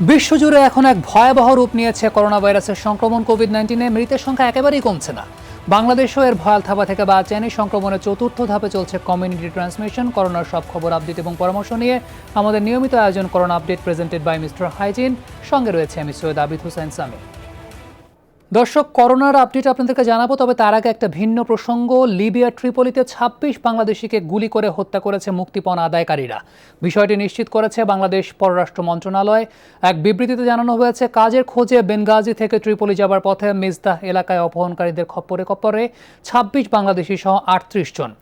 বিশ্বজুড়ে এখন এক ভয়াবহ রূপ নিয়েছে করোনা ভাইরাসের সংক্রমণ। কোভিড-19 মৃতের সংখ্যা একেবারেই কমছে না। বাংলাদেশও এর ভয়াল থাবা থেকে বাদ যায়নি। সংক্রমণের চতুর্থ ধাপে চলছে কমিউনিটি ট্রান্সমিশন। করোনার সব খবর, আপডেট এবং পরামর্শ নিয়ে আমাদের নিয়মিত আয়োজন corona update, presented by Mister Hygiene. সঙ্গে রয়েছে আমি সৈয়দ আবিদ হোসেন সামি। দর্শক, করোনার আপডেট আপনাদেরকে জানাবো, তবে তার আগে একটা ভিন্ন প্রসঙ্গ। লিবিয়ার ট্রিপলিতে ২৬ বাংলাদেশিকে গুলি করে হত্যা করেছে মুক্তিপণ আদায়কারীরা। বিষয়টি নিশ্চিত করেছে বাংলাদেশ পররাষ্ট্র মন্ত্রণালয়। এক বিবৃতিতে জানানো হয়েছে, কাজের খোঁজে বেনগাজি থেকে ট্রিপলি যাবার পথে মিজদাহ এলাকায় অপহরণকারীদের খপ্পরে ২৬ বাংলাদেশি সহ ৩৮ জন।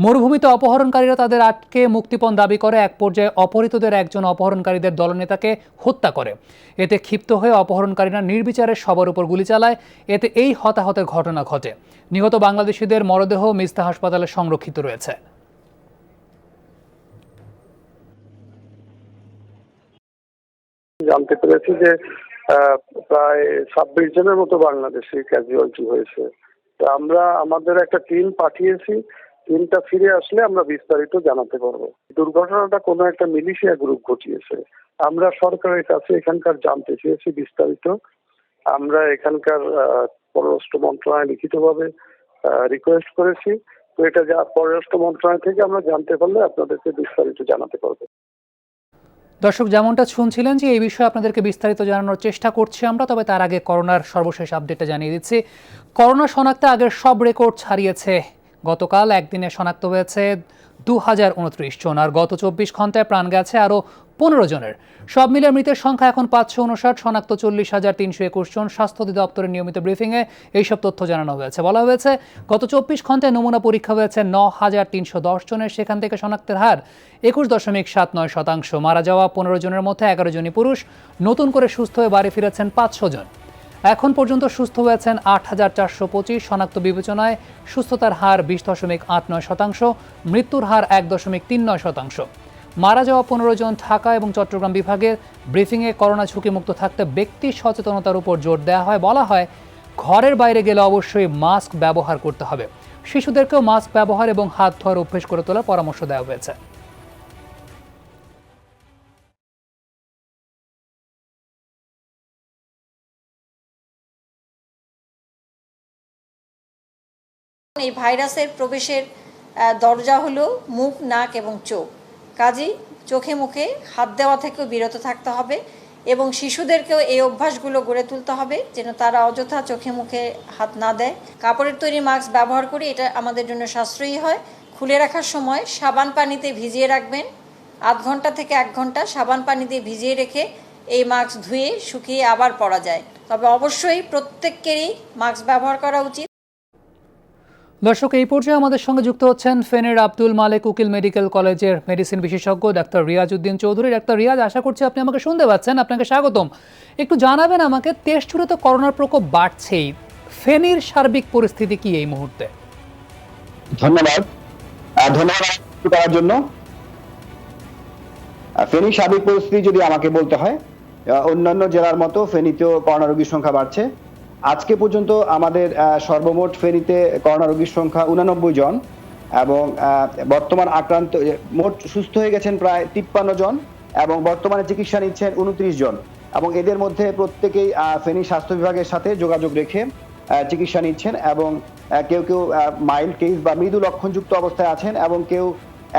মরুভূমিতে অপহরণকারীরা তাদের আটকে মুক্তিপণ দাবি করে এক পর্যায়ে অপহৃতদের একজন অপহরণকারীদের দলনেতাকে হত্যা করে। এতে ক্ষিপ্ত হয়ে অপহরণকারীরা নির্বিচারে সবার উপর গুলি চালায়। এতে এই হতাহতের ঘটনা ঘটে। নিহত বাংলাদেশিদের মরদেহ মিজদাহ হাসপাতালে সংরক্ষিত রয়েছে। জানতে পেরেছি যে প্রায় ২৬ জনের মতো বাংলাদেশি ক্যাজুয়ালিটি হয়েছে। তো আমরা আমাদের একটা টিম পাঠিয়েছি। টিমটা ফিরে আসলে আমরা বিস্তারিত জানাতে পারবো। দুর্ঘটনাটা কোনো একটা মিলিশিয়া গ্রুপ ঘটিয়েছে। আমরা সরকারের কাছে এখানকার জানতে চেয়েছি বিস্তারিত। আমরা এখানকার পররাষ্ট্র মন্ত্রণালয়ে লিখিতভাবে রিকোয়েস্ট করেছি। তো এটা যা পররাষ্ট্র মন্ত্রণালয় থেকে আমরা জানতে পারলে আপনাদেরকে বিস্তারিত জানাতে পারবো। দর্শক, যেমনটা শুনছিলেন যে এই বিষয়ে আপনাদেরকে বিস্তারিত জানানোর চেষ্টা করছি আমরা, তবে তার আগে করোনার সর্বশেষ আপডেটটা জানিয়ে দিচ্ছি। করোনা শনাক্তে আগের সব রেকর্ড ছাড়িয়েছে। গতকাল একদিনে শনাক্ত হয়েছে ২০২৯ জন, আর গত ২৪ ঘন্টায় প্রাণ গেছে আরও ১৫ জনের। সব মিলিয়ে মৃতের সংখ্যা এখন ৫৫৯, শনাক্ত ৪০,৩২১ জন। স্বাস্থ্য অধিদপ্তরের নিয়মিত ব্রিফিংয়ে এইসব তথ্য জানানো হয়েছে। বলা হয়েছে, গত ২৪ ঘন্টায় নমুনা পরীক্ষা হয়েছে ৯,৩১০ জনের। সেখান থেকে শনাক্তের হার ২১.৭৯%। মারা যাওয়া ১৫ জনের মধ্যে ১১ জনই পুরুষ। নতুন করে সুস্থ হয়ে বাড়ি ফিরেছেন ৫০০ জন। এখন পর্যন্ত সুস্থ হয়েছেন ৮,৪২৫। শনাক্ত বিবেচনায় সুস্থতার হার ২০.৮৯%। মৃত্যুর হার ১.৩৯%। মারা যাওয়া ১৫ জন ঢাকা এবং চট্টগ্রাম বিভাগের। ব্রিফিংয়ে করোনা ঝুঁকিমুক্ত থাকতে ব্যক্তি সচেতনতার উপর জোর দেওয়া হয়। বলা হয়, ঘরের বাইরে গেলে অবশ্যই মাস্ক ব্যবহার করতে হবে। শিশুদেরকেও মাস্ক ব্যবহার এবং হাত ধোয়ার অভ্যেস করে তোলার পরামর্শ দেওয়া হয়েছে। এই ভাইরাসের প্রবেশের দরজা হলো মুখ, নাক এবং চোখ। কাজেই চোখে মুখে হাত দেওয়া থেকেও বিরত থাকতে হবে এবং শিশুদেরকেও এই অভ্যাসগুলো গড়ে তুলতে হবে যেন তারা অযথা চোখে মুখে হাত না দেয়। কাপড়ের তৈরি মাস্ক ব্যবহার করি, এটা আমাদের জন্য সাশ্রয়ী হয়। খুলে রাখার সময় সাবান পানিতে ভিজিয়ে রাখবেন। ০.৫ ঘন্টা থেকে ১ ঘন্টা সাবান পানিতে ভিজিয়ে রেখে এই মাস্ক ধুয়ে শুকিয়ে আবার পরা যায়। তবে অবশ্যই প্রত্যেককেরই মাস্ক ব্যবহার করা উচিত। দর্শক, এই পর্যায়ে আমাদের সঙ্গে যুক্ত হচ্ছেন ফেনীর আব্দুল মালেক উকিল মেডিকেল কলেজের মেডিসিন বিশেষজ্ঞ ডাক্তার রিয়াজ উদ্দিন চৌধুরী। ডাক্তার রিয়াজ, আশা করছি আপনি আমাকে শুনতে পাচ্ছেন। আপনাকে স্বাগতম। একটু জানাবেন আমাকে, দেশ জুড়ে তো করোনার প্রকোপ বাড়ছেই, ফেনীর সার্বিক পরিস্থিতি কি এই মুহূর্তে? ধন্যবাদ করার জন্য। ফেনীর সার্বিক পরিস্থিতি যদি আমাকে বলতে হয়, অন্যান্য জেলার মতো ফেনীতেও করোনা রোগীর সংখ্যা বাড়ছে। আজকে পর্যন্ত আমাদের সর্বমোট ফেনীতে করোনা রোগীর সংখ্যা ৮৯ জন এবং বর্তমান আক্রান্ত মোট সুস্থ হয়ে গেছেন প্রায় ৫৩ জন এবং বর্তমানে চিকিৎসা নিচ্ছেন ২৯ জন এবং এদের মধ্যে প্রত্যেকেই ফেনী স্বাস্থ্য বিভাগের সাথে যোগাযোগ রেখে চিকিৎসা নিচ্ছেন এবং কেউ কেউ মাইল্ড কেস বা মৃদু লক্ষণযুক্ত অবস্থায় আছেন এবং কেউ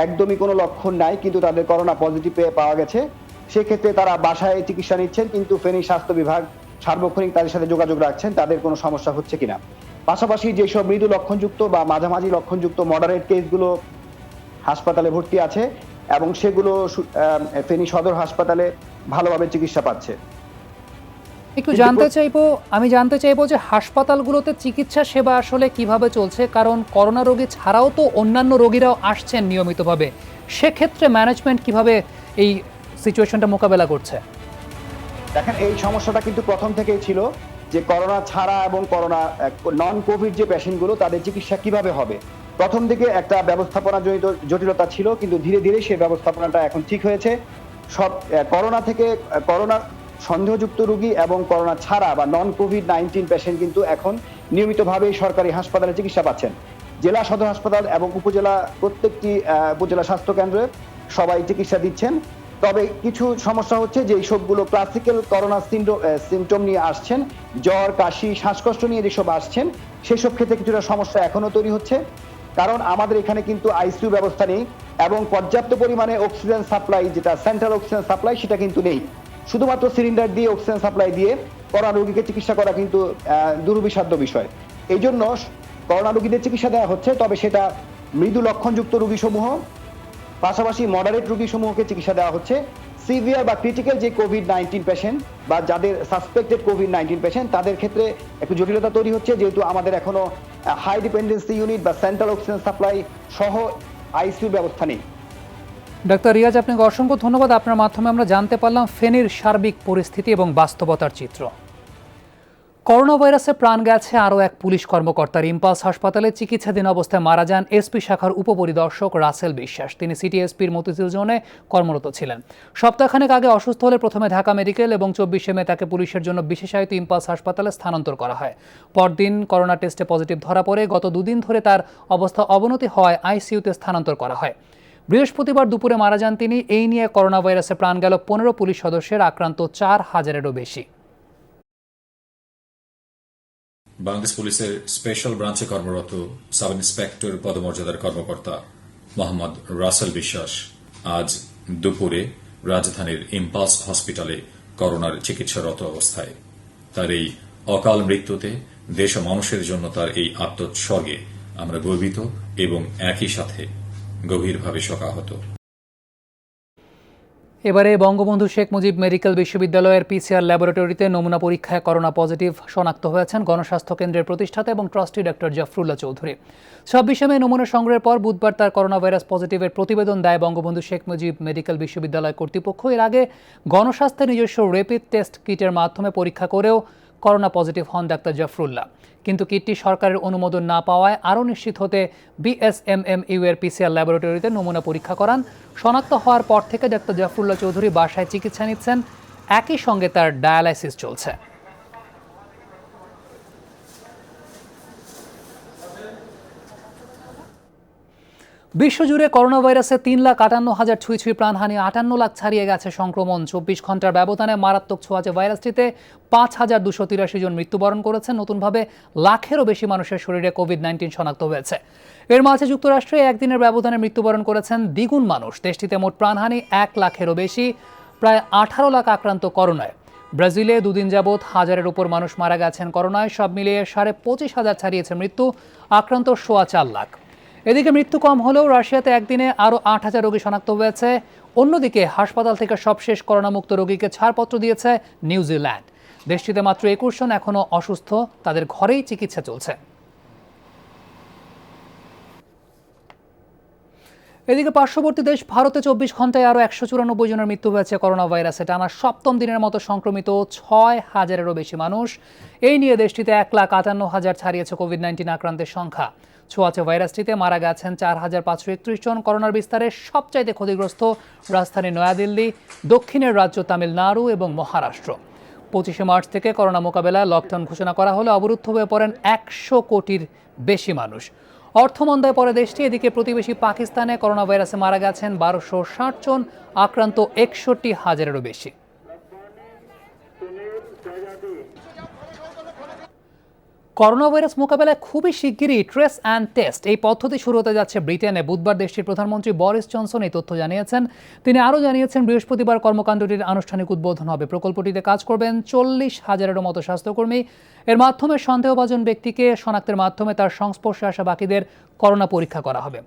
একদমই কোনো লক্ষণ নাই কিন্তু তাদের করোনা পজিটিভ পাওয়া গেছে। সেক্ষেত্রে তারা বাসায় চিকিৎসা নিচ্ছেন, কিন্তু ফেনী স্বাস্থ্য বিভাগ সার্বক্ষণিক তাদের সাথে যোগাযোগ রাখছেন তাদের কোনো সমস্যা হচ্ছে কিনা। পাশাপাশি যেসব মৃদু লক্ষণযুক্ত বা মাঝামাঝি লক্ষণযুক্ত মডারেট কেসগুলো হাসপাতালে ভর্তি আছে এবং সেগুলো ফেনী সদর হাসপাতালে ভালোভাবে চিকিৎসা পাচ্ছে। একটু আমি জানতে চাইবো যে হাসপাতালগুলোতে চিকিৎসা সেবা আসলে কিভাবে চলছে, কারণ করোনা রোগী ছাড়াও তো অন্যান্য রোগীরাও আসছেন নিয়মিতভাবে। সেক্ষেত্রে ম্যানেজমেন্ট কিভাবে এই সিচুয়েশনটা মোকাবেলা করছে? দেখেন, এই সমস্যাটা কিন্তু প্রথম থেকেই ছিল যে করোনা ছাড়া এবং করোনা নন কোভিড যে পেশেন্টগুলো তাদের চিকিৎসা কিভাবে হবে। প্রথম দিকে একটা ব্যবস্থাপনাজনিত জটিলতা ছিল, কিন্তু ধীরে ধীরে সেই ব্যবস্থাপনাটা এখন ঠিক হয়েছে। সব করোনা থেকে করোনা সন্দেহযুক্ত রোগী এবং করোনা ছাড়া বা নন কোভিড-19 পেশেন্ট কিন্তু এখন নিয়মিতভাবে সরকারি হাসপাতালে চিকিৎসা পাচ্ছেন। জেলা সদর হাসপাতাল এবং উপজেলা প্রত্যেকটি উপজেলা স্বাস্থ্য কেন্দ্রে সবাই চিকিৎসা দিচ্ছেন তবে কিছু সমস্যা হচ্ছে যে সবগুলো ক্লাসিক্যাল করোনা সিমটম নিয়ে আসছেন, জ্বর, কাশি, শ্বাসকষ্ট নিয়ে যেসব আসছেন, সেসব ক্ষেত্রে কিছুটা সমস্যা এখনো তৈরি হচ্ছে। কারণ আমাদের এখানে কিন্তু আইসিইউ ব্যবস্থা নেই এবং পর্যাপ্ত পরিমাণে অক্সিজেন সাপ্লাই, যেটা সেন্ট্রাল অক্সিজেন সাপ্লাই, সেটা কিন্তু নেই। শুধুমাত্র সিলিন্ডার দিয়ে অক্সিজেন সাপ্লাই দিয়ে করোনা রোগীকে চিকিৎসা করা কিন্তু দুরূহসাধ্য বিষয়। এই জন্য করোনা রোগীদের চিকিৎসা দেওয়া হচ্ছে, তবে সেটা মৃদু লক্ষণযুক্ত রোগীসমূহ, পাশাপাশি মডারেট রোগীসমূহকে চিকিৎসা দেওয়া হচ্ছে। সিভিয়ার বা ক্রিটিক্যাল যে কোভিড-19 পেশেন্ট বা যাদের সাসপেক্টেড কোভিড-19 পেশেন্ট, তাদের ক্ষেত্রে একটু জটিলতা তৈরি হচ্ছে, যেহেতু আমাদের এখনো হাই ডিপেন্ডেন্সি ইউনিট বা সেন্ট্রাল অক্সিজেন সাপ্লাই সহ আইসিইউ ব্যবস্থা নেই। ডাক্তার রিয়াজ, আপনাকে অসংখ্য ধন্যবাদ। আপনার মাধ্যমে আমরা জানতে পারলাম ফেনীর সার্বিক পরিস্থিতি এবং বাস্তবতার চিত্র। করোনা ভাইরাসে প্রাণ গেছে আরও এক পুলিশ কর্মকর্তার। ইম্পালস হাসপাতালে চিকিৎসাধীন অবস্থায় মারা যান এসপি শাখার উপপরিদর্শক রাসেল বিশ্বাস। তিনি সিটি এসপির মতিঝিল জোনে কর্মরত ছিলেন। সপ্তাহখানেক আগে অসুস্থ হলে প্রথমে ঢাকা মেডিকেল এবং 24শে মে তাকে পুলিশের জন্য বিশেষায়িত ইম্পালস হাসপাতালে স্থানান্তর করা হয়। পরদিন করোনা টেস্টে পজিটিভ ধরা পড়ে গত দুদিন ধরে তার অবস্থা অবনতি হওয়ায় আইসিইউতে স্থানান্তর করা হয়। বৃহস্পতিবার দুপুরে মারা যান তিনি। এই নিয়ে করোনা ভাইরাসে প্রাণ গেল 15 পুলিশ সদস্যের, আক্রান্ত 4000-এরও বেশি। বাংলাদেশ পুলিশের স্পেশাল ব্রাঞ্চে কর্মরত সাব ইন্সপেক্টর পদমর্যাদার কর্মকর্তা মোহাম্মদ রাসেল বিশ্বাস আজ দুপুরে রাজধানীর ইম্পালস হসপিটালে করোনার চিকিৎসারত অবস্থায়। তার এই অকাল মৃত্যুতে দেশ ও মানুষের জন্য তার এই আত্মোৎসর্গে আমরা গর্বিত এবং একই সাথে গভীরভাবে শোকাহত। এবারে বঙ্গবন্ধু শেখ মুজিব মেডিকেল বিশ্ববিদ্যালয়ের পিসিআর ল্যাবরেটরিতে নমুনা পরীক্ষায় করোনা পজিটিভ শনাক্ত হয়েছেন গণস্বাস্থ্য কেন্দ্রের প্রতিষ্ঠাতা এবং ট্রাস্টি ডক্টর জাফরুল্লাহ চৌধুরী। 26শে মে নমুনা সংগ্রহের পর বুধবার তার করোনা ভাইরাস পজিটিভের প্রতিবেদন দেয় বঙ্গবন্ধু শেখ মুজিব মেডিকেল বিশ্ববিদ্যালয় কর্তৃপক্ষ। এর আগে গণস্বাস্থ্যের নিজস্ব র্যাপিড টেস্ট কিটের মাধ্যমে পরীক্ষা করেও করোনা পজিটিভ হন ডাক্তার জাফরুল্লাহ। কিন্তু কিটটি সরকারের অনুমোদন না পাওয়ায় আরও নিশ্চিত হতে বিএসএমএমইউ এর পিসিআর ল্যাবরেটরিতে নমুনা পরীক্ষা করান। শনাক্ত হওয়ার পর থেকে ডাক্তার জাফরুল্লাহ চৌধুরী বাসায় চিকিৎসা নিচ্ছেন, একই সঙ্গে তার ডায়ালাইসিস চলছে। বিশ্বজুড়ে করোনা ভাইরাসে 3,58,000 ছুঁই প্রাণহানি, 58 লাখ ছাড়িয়ে গেছে সংক্রমণ। 24 ঘন্টার ব্যবধানে মারাত্মক ছোঁয়াচে ভাইরাসটিতে 5,283 জন মৃত্যুবরণ করেছেন। নতুনভাবে লাখেরও বেশি মানুষের শরীরে কোভিড-19 শনাক্ত হয়েছে। এর মাঝে যুক্তরাষ্ট্রে একদিনের ব্যবধানে মৃত্যুবরণ করেছেন দ্বিগুণ মানুষ। দেশটিতে মোট প্রাণহানি 1 লাখেরও বেশি, প্রায় 18 লাখ আক্রান্ত করোনায়। ব্রাজিলে দুদিন যাবৎ 1000-এর উপর মানুষ মারা গেছেন করোনায়। সব মিলিয়ে 25,500 ছাড়িয়েছে মৃত্যু, আক্রান্ত 4.25 লাখ। এদিকে মৃত্যু কম হলেও রাশিয়াতে একদিনে আরও 8,000 রোগী শনাক্ত হয়েছে। অন্যদিকে হাসপাতাল থেকে সবশেষ করোনামুক্ত রোগীকে ছাড়পত্র দিয়েছে নিউজিল্যান্ড। দেশটিতে মাত্র 21 জন এখনও অসুস্থ, তাদের ঘরেই চিকিৎসা চলছে। এদিকে পার্শ্ববর্তী দেশ ভারতে 24 ঘন্টায় আরও 194 জনের মৃত্যু হয়েছে করোনা ভাইরাসে। টানা সপ্তম দিনের মতো সংক্রমিত 6,000-এরও বেশি মানুষ। এই নিয়ে দেশটিতে 1,58,000 ছাড়িয়েছে কোভিড-19 আক্রান্তের সংখ্যা। ছোঁয়াচে ভাইরাসটিতে মারা গেছেন 4,531 জন। করোনার বিস্তারে সবচাইতে ক্ষতিগ্রস্ত রাজধানী নয়াদিল্লি, দক্ষিণের রাজ্য তামিলনাড়ু এবং মহারাষ্ট্র। 25শে মার্চ থেকে করোনা মোকাবেলায় লকডাউন ঘোষণা করা হলে অবরুদ্ধ হয়ে পড়েন 100 কোটির বেশি মানুষ। অর্থমন্দায় পড়ে দেশটি। এদিকে প্রতিবেশী পাকিস্তানে করোনা ভাইরাসে মারা গেছেন 1260 জন, আক্রান্ত 61,000-এরও বেশি। করোনা ভাইরাস মোকাবেলায় খুবই শিগগিরই ট্রেস অ্যান্ড টেস্ট এই পদ্ধতি শুরু হতে যাচ্ছে ব্রিটেনে। বুধবার দেশটির প্রধানমন্ত্রী বরিস জনসন এই তথ্য জানিয়েছেন। তিনি আরও জানিয়েছেন, বৃহস্পতিবার কর্মকাণ্ডটির আনুষ্ঠানিক উদ্বোধন হবে। প্রকল্পটিতে কাজ করবেন 40,000-এরও মতো স্বাস্থ্যকর্মী। এর মাধ্যমে সন্দেহভাজন ব্যক্তিকে শনাক্তের মাধ্যমে তার সংস্পর্শে আসা বাকিদের করোনা পরীক্ষা করা হবে।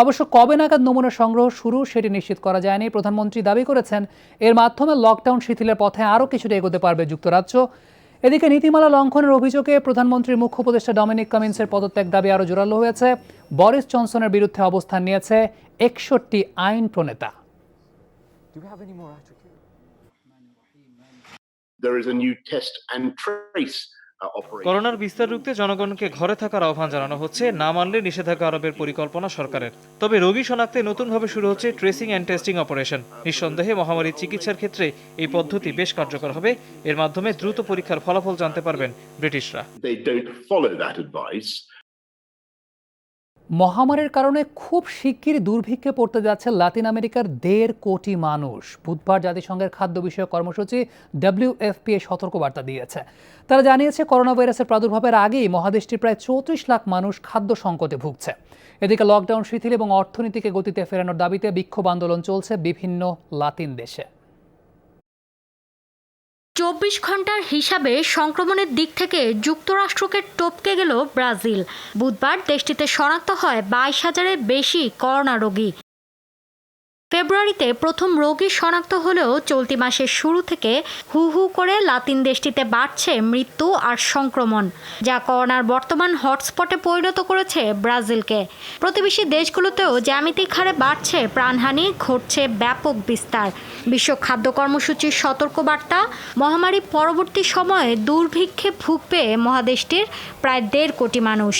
অবশ্য কবে নাগাদ নমুনা সংগ্রহ শুরু সেটি নিশ্চিত করা যায়নি। প্রধানমন্ত্রী দাবি করেছেন, এর মাধ্যমে লকডাউন শিথিলের পথে আরও কিছুটা এগোতে পারবে যুক্তরাজ্য। এদিকে নীতিমালা লঙ্ঘনের অভিযোগে প্রধানমন্ত্রীর মুখ্য উপদেষ্টা ডমিনিক কামিন্সের পদত্যাগ দাবি আরও জোরালো হয়েছে। বরিস জনসনের বিরুদ্ধে অবস্থান নিয়েছে 61 আইন প্রণেতা। There is a new test and trace করোনার বিস্তার রুখতে জনগণকে ঘরে থাকার আহ্বান জানানো হচ্ছে। না মানলে নিষেধাজ্ঞা আরোপের পরিকল্পনা সরকারের। তবে রোগী শনাক্তে নতুনভাবে শুরু হচ্ছে ট্রেসিং অ্যান্ড টেস্টিং অপারেশন। নিঃসন্দেহে মহামারীর চিকিৎসার ক্ষেত্রে এই পদ্ধতি বেশ কার্যকর হবে। এর মাধ্যমে দ্রুত পরীক্ষার ফলাফল জানতে পারবেন ব্রিটিশরা। They don't follow that advice. মহামারীর কারণে খুব শিগগিরই দুর্ভিক্ষে পড়তে যাচ্ছে লাতিন আমেরিকার 1.5 কোটি মানুষ। বুধবার জাতিসংঘের খাদ্য বিষয়ক কর্মসূচি WFP সতর্কবার্তা দিয়েছে। তারা জানিয়েছে করোনা ভাইরাসের প্রাদুর্ভাবের আগেই মহাদেশটির প্রায় 34 লাখ মানুষ খাদ্য সংকটে ভুগছে। এদিকে লকডাউন শিথিল এবং অর্থনীতিকে গতিতে ফেরানোর দাবিতে বিক্ষোভ আন্দোলন চলছে বিভিন্ন লাতিন দেশে। 24 ঘন্টার হিসাবে সংক্রমণের দিক থেকে যুক্তরাষ্ট্রকে টপকে গেল ব্রাজিল। বুধবার দেশটিতে শনাক্ত হয় 22,000-এর বেশি করোনা রোগী। ফেব্রুয়ারিতে প্রথম রোগী শনাক্ত হলেও চলতি মাসের শুরু থেকে হু হু করে লাতিন দেশটিতে বাড়ছে মৃত্যু আর সংক্রমণ, যা করোনার বর্তমান হটস্পটে পরিণত করেছে ব্রাজিলকে। প্রতিবেশী দেশগুলোতেও জ্যামিতিক হারে বাড়ছে প্রাণহানি, ঘটছে ব্যাপক বিস্তার। বিশ্ব খাদ্য কর্মসূচির সতর্কবার্তা, মহামারী পরবর্তী সময়ে দুর্ভিক্ষে ভুগবে মহাদেশটির প্রায় 1.5 কোটি মানুষ।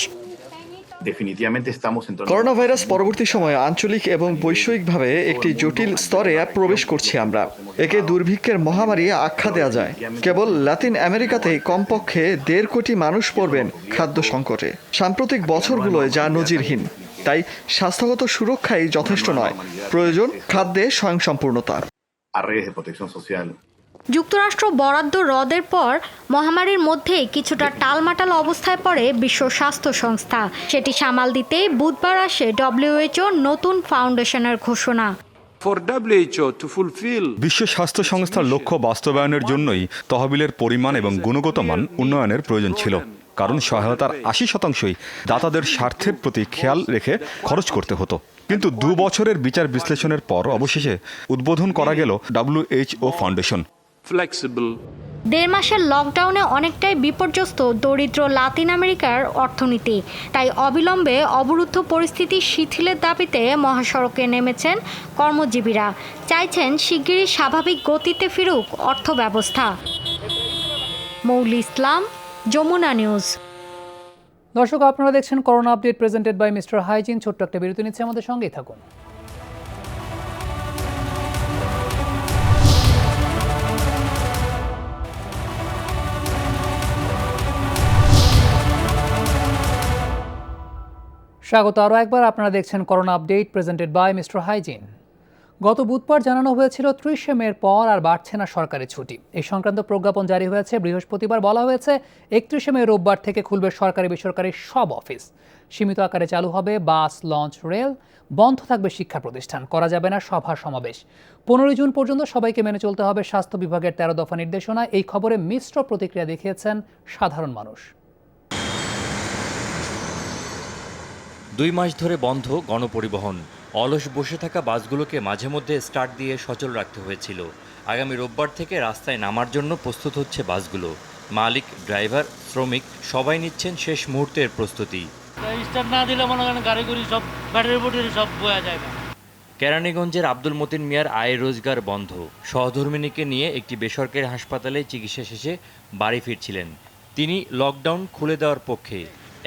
করোনা ভাইরাস পরবর্তী সময়ে আঞ্চলিক এবং বৈশ্বিকভাবে একটি জটিল স্তরে প্রবেশ করছি আমরা। একে দুর্ভিক্ষের মহামারী আখ্যা দেওয়া যায়। কেবল লাতিন আমেরিকাতেই কমপক্ষে 1.5 কোটি মানুষ পড়বেন খাদ্য সংকটে। সাম্প্রতিক বছরগুলোয় যা নজিরহীন। তাই স্বাস্থ্যগত সুরক্ষাই যথেষ্ট নয়, প্রয়োজন খাদ্যে স্বয়ংসম্পূর্ণতা। যুক্তরাষ্ট্র বরাদ্দ রদের পর মহামারীর মধ্যেই কিছুটা টালমাটাল অবস্থায় পড়ে বিশ্ব স্বাস্থ্য সংস্থা। সেটি সামাল দিতেই বুধবার আসে WHO নতুন ফাউন্ডেশনের ঘোষণা। বিশ্ব স্বাস্থ্য সংস্থার লক্ষ্য বাস্তবায়নের জন্যই তহবিলের পরিমাণ এবং গুণগত মান উন্নয়নের প্রয়োজন ছিল, কারণ সহায়তার 80% দাতাদের স্বার্থের প্রতি খেয়াল রেখে খরচ করতে হতো। কিন্তু 2 বছরের বিচার বিশ্লেষণের পর অবশেষে উদ্বোধন করা গেল WHO ফাউন্ডেশন। 1.5 মাসের লকডাউনে অনেকটাই বিপর্যস্ত দরিদ্র লাতিন আমেরিকার অর্থনীতি। তাই অবিলম্বে অবরুদ্ধ পরিস্থিতি শিথিলের দাবিতে মহাসড়কে নেমেছেন কর্মজীবীরা। চাইছেন শিগগিরই স্বাভাবিক গতিতে ফিরুক অর্থব্যবস্থা। মৌলি ইসলাম, যমুনা নিউজ। দর্শক, আপনারা দেখছেন corona update presented by Mister Hygiene. ছোট্ট একটা বিরতি নিচ্ছে, আমাদের সঙ্গেই থাকুন। স্বাগত আরও একবার। আপনারা দেখছেন corona update presented by Mister Hygiene. গত বুধবার জানানো হয়েছিল 30শে মের পর আর বাড়ছে না সরকারি ছুটি। এই সংক্রান্ত প্রজ্ঞাপন জারি হয়েছে বৃহস্পতিবার। বলা হয়েছে 31শে মে রোববার থেকে খুলবে সরকারি বেসরকারি সব অফিস। সীমিত আকারে চালু হবে বাস, লঞ্চ, রেল। বন্ধ থাকবে শিক্ষা প্রতিষ্ঠান, করা যাবে না সভা সমাবেশ। 15 জুন পর্যন্ত সবাইকে মেনে চলতে হবে স্বাস্থ্য বিভাগের 13 দফা নির্দেশনা। এই খবরে মিশ্র প্রতিক্রিয়া দেখিয়েছেন সাধারণ মানুষ। 2 মাস ধরে বন্ধ গণপরিবহন। অলস বসে থাকা বাসগুলোকে মাঝে মধ্যে স্টার্ট দিয়ে সচল রাখতে হয়েছিল। আগামী রোববার থেকে রাস্তায় নামার জন্য প্রস্তুত হচ্ছে বাসগুলো। মালিক, ড্রাইভার, শ্রমিক সবাই নিচ্ছেন শেষ মুহূর্তের প্রস্তুতি। স্টার্ট না দিলে মনে করেন গাড়িগুড়ি সব ব্যাটারি বুটারি সব বয়া যায়। কেরানীগঞ্জের আব্দুল মতিন মিয়ার আয় রোজগার বন্ধ। সহধর্মিণীকে নিয়ে একটি বেসরকারি হাসপাতালে চিকিৎসা শেষে বাড়ি ফিরছিলেন। তিনি লকডাউন খুলে দেওয়ার পক্ষে।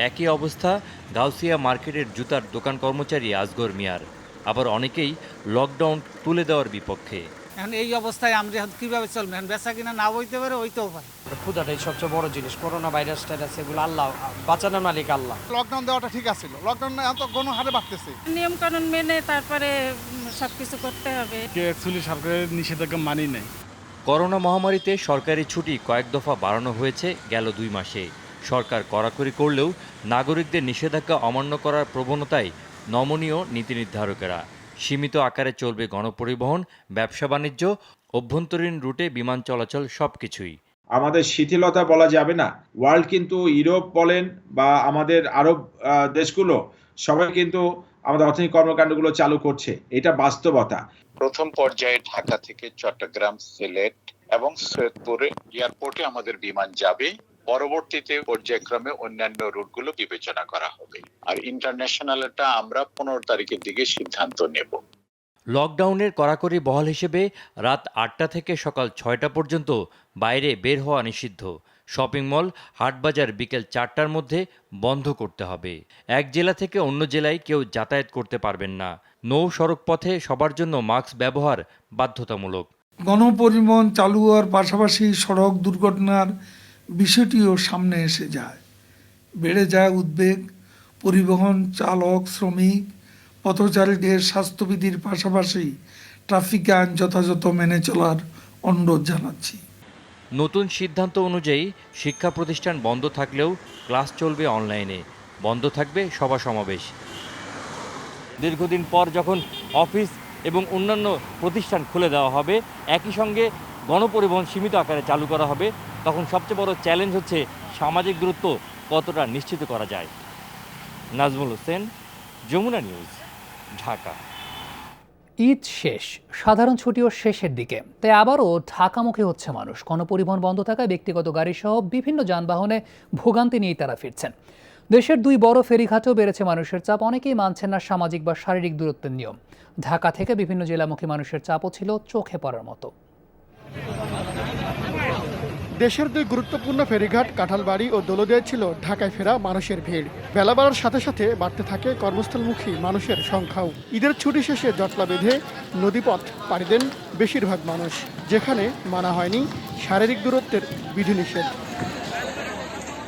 একই অবস্থা গাউসিয়া মার্কেটের জুতার দোকান কর্মচারী আসগর মিয়ার। আবার অনেকেই লকডাউন তুলে দেওয়ার বিপক্ষে। এখন এই অবস্থায় আমরা কিভাবে চলবে? বেচা কিনা না হইতে পারে, হইতেও পারে। ক্ষুধাটাই সবচেয়ে বড় জিনিস। করোনা ভাইরাস টাইরাস এগুলো আল্লাহ বাঁচানোর মালিক আল্লাহ। লকডাউন দেওয়াটা ঠিক আছিল। লকডাউন তো গণহারে বাড়তেছে। নিয়ম কানুন মেনে তারপরে সবকিছু করতে হবে। অ্যাকচুয়ালি সরকারের নিষেধাজ্ঞা মানি নেই। করোনা মহামারীতে সরকারি ছুটি কয়েক দফা বাড়ানো হয়েছে গেল 2 মাসে। সরকার কড়াকড়ি করলেও নাগরিকদের নিষেধাজ্ঞা অমান্য করার প্রবণতায় নমনীয় নীতি নির্ধারকেরা। সীমিত আকারে চলবে গণপরিবহন, ব্যবসা বাণিজ্য, অভ্যন্তরীণ রুটে বিমান চলাচল, সবকিছুই। আমাদের শিথিলতা বলা যাবে না। ওয়ার্ল্ড কিন্তু ইউরোপ বলেন বা আমাদের আরব দেশগুলো সবাই কিন্তু আমাদের অর্থনৈতিক কর্মকাণ্ডগুলো চালু করছে। এটা বাস্তবতা। প্রথম পর্যায়ে ঢাকা থেকে চট্টগ্রাম, সিলেট এবং সৈয়দপুরে এয়ারপোর্টে আমাদের বিমান যাবে। পরবর্তীতে পর্যায়ক্রমে অন্যান্য রুটগুলো বিবেচনা করা হবে। আর ইন্টারন্যাশনালটা আমরা 15 তারিখের দিকে সিদ্ধান্ত নেব। লকডাউনের কড়াকড়ি বহাল হিসেবে রাত 8টা থেকে সকাল 6টা পর্যন্ত বাইরে বের হওয়া নিষিদ্ধ। শপিং মল, হাটবাজার বিকেল 4টার মধ্যে বন্ধ করতে হবে। এক জেলা থেকে অন্য জেলায় কেউ যাতায়াত করতে পারবেন না। নৌ সড়ক পথে সবার জন্য মাস্ক ব্যবহার বাধ্যতামূলক। গণপরিবহন চালু হওয়ার পাশাপাশি সড়ক দুর্ঘটনার বিষয়টিও সামনে এসে যায়। বেড়ে যায় উদ্বেগ। পরিবহন চালক, শ্রমিক, পথচারীদের স্বাস্থ্যবিধির পাশাপাশি ট্রাফিক আইন যথাযথ মেনে চলার অনুরোধ জানাচ্ছি। নতুন সিদ্ধান্ত অনুযায়ী শিক্ষা প্রতিষ্ঠান বন্ধ থাকলেও ক্লাস চলবে অনলাইনে, বন্ধ থাকবে সভা সমাবেশ। দীর্ঘদিন পর যখন অফিস এবং অন্যান্য প্রতিষ্ঠান খুলে দেওয়া হবে, একই সঙ্গে গণপরিবহন সীমিত আকারে চালু করা হবে, তখন সবচেয়ে বড় চ্যালেঞ্জ হচ্ছে সামাজিক দূরত্ব কতটা নিশ্চিত করা যায়। নাজমুল হোসেন, যমুনা নিউজ, ঢাকা। ঈদ শেষ, সাধারণ ছুটিও শেষের দিকে, তাই আবারও ঢাকামুখী হচ্ছে মানুষ। গণপরিবহন বন্ধ থাকায় ব্যক্তিগত গাড়িসহ বিভিন্ন যানবাহনে ভোগান্তি নিয়েই তারা ফিরছেন। দেশের 2 বড় ফেরিঘাটেও বেড়েছে মানুষের চাপ। অনেকেই মানছেন না সামাজিক বা শারীরিক দূরত্বের নিয়ম। ঢাকা থেকে বিভিন্ন জেলামুখী মানুষের চাপও ছিল চোখে পড়ার মতো। দেশের 2 গুরুত্বপূর্ণ ফেরিঘাট কাঁঠালবাড়ি ও দৌলতদিয়ায় ছিল ঢাকায় ফেরা মানুষের ভিড়। বেলা বাড়ার সাথে সাথে বাড়তে থাকে কর্মস্থলমুখী মানুষের সংখ্যাও। ঈদের ছুটি শেষে জটলা বেঁধে নদীপথ পাড়ি দেন বেশিরভাগ মানুষ, যেখানে মানা হয়নি শারীরিক দূরত্বের বিধিনিষেধ।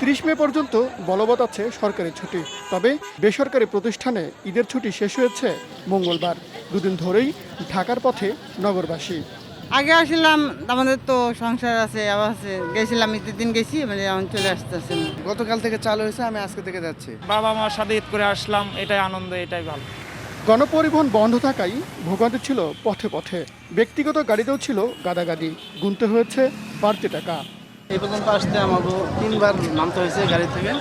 30 মে পর্যন্ত বলবৎ আছে সরকারি ছুটি, তবে বেসরকারি প্রতিষ্ঠানে ঈদের ছুটি শেষ হয়েছে মঙ্গলবার। 2 দিন ধরেই ঢাকার পথে নগরবাসী। আগে আসলাম, আমাদের তো সংসার আছে, আবার আছে, গেছিলাম ঈদের দিন গেছি, মানে এখন চলে আসতেছি। গতকাল থেকে চালু হয়েছে, আমি আজকে থেকে যাচ্ছি। বাবা মার সাথে ঈদ করে আসলাম, এটাই আনন্দ, এটাই ভালো। গণপরিবহন বন্ধ থাকায় ভোগান্তি ছিল পথে পথে। ব্যক্তিগত গাড়িতেও ছিল গাদাগাদি, গুনতে হয়েছে বাড়তি টাকা। এই পর্যন্ত আসতে আমাকে 3 বার নামতে হয়েছে গাড়ি থেকে।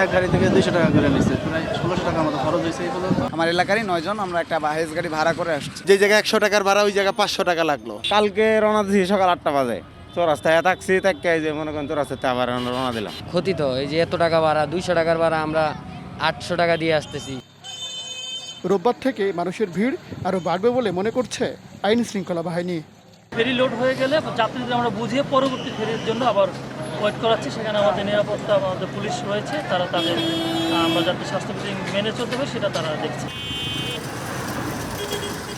এক গাড়ি থেকে 200 টাকা করে নিচ্ছে, প্রায় 1600 টাকা মতো খরচ হয়েছে এই পর্যন্ত। আমার এলাকারই 9 জন আমরা একটা বাহেজ গাড়ি ভাড়া করে আসছি। যে জায়গায় 100 টাকার ভাড়া, ওই জায়গায় 500 টাকা লাগলো। কালকে রওনা দিয়েছি সকাল 8টা বাজে, চৌরাস্তায় থাকছি, তাকে যে মনে করেন চৌরাস্তাতে আবার রওনা দিলাম। ক্ষতি তো, এই যে এত টাকা ভাড়া, 200 টাকার ভাড়া আমরা 800 টাকা দিয়ে আসতেছি। রোববার থেকে মানুষের ভিড় আরও বাড়বে বলে মনে করছে আইন শৃঙ্খলা বাহিনী। ফেরি লোড হয়ে গেলে যাত্রীদের আমরা বুঝিয়ে পরবর্তী ফেরির জন্য আবার ওয়েট করাচ্ছি। সেখানে আমাদের নিরাপত্তা, আমাদের পুলিশ রয়েছে, তারা তাদের আমরা যাতে স্বাস্থ্যবিধি মেনে চলতে হবে সেটা তারা দেখছে।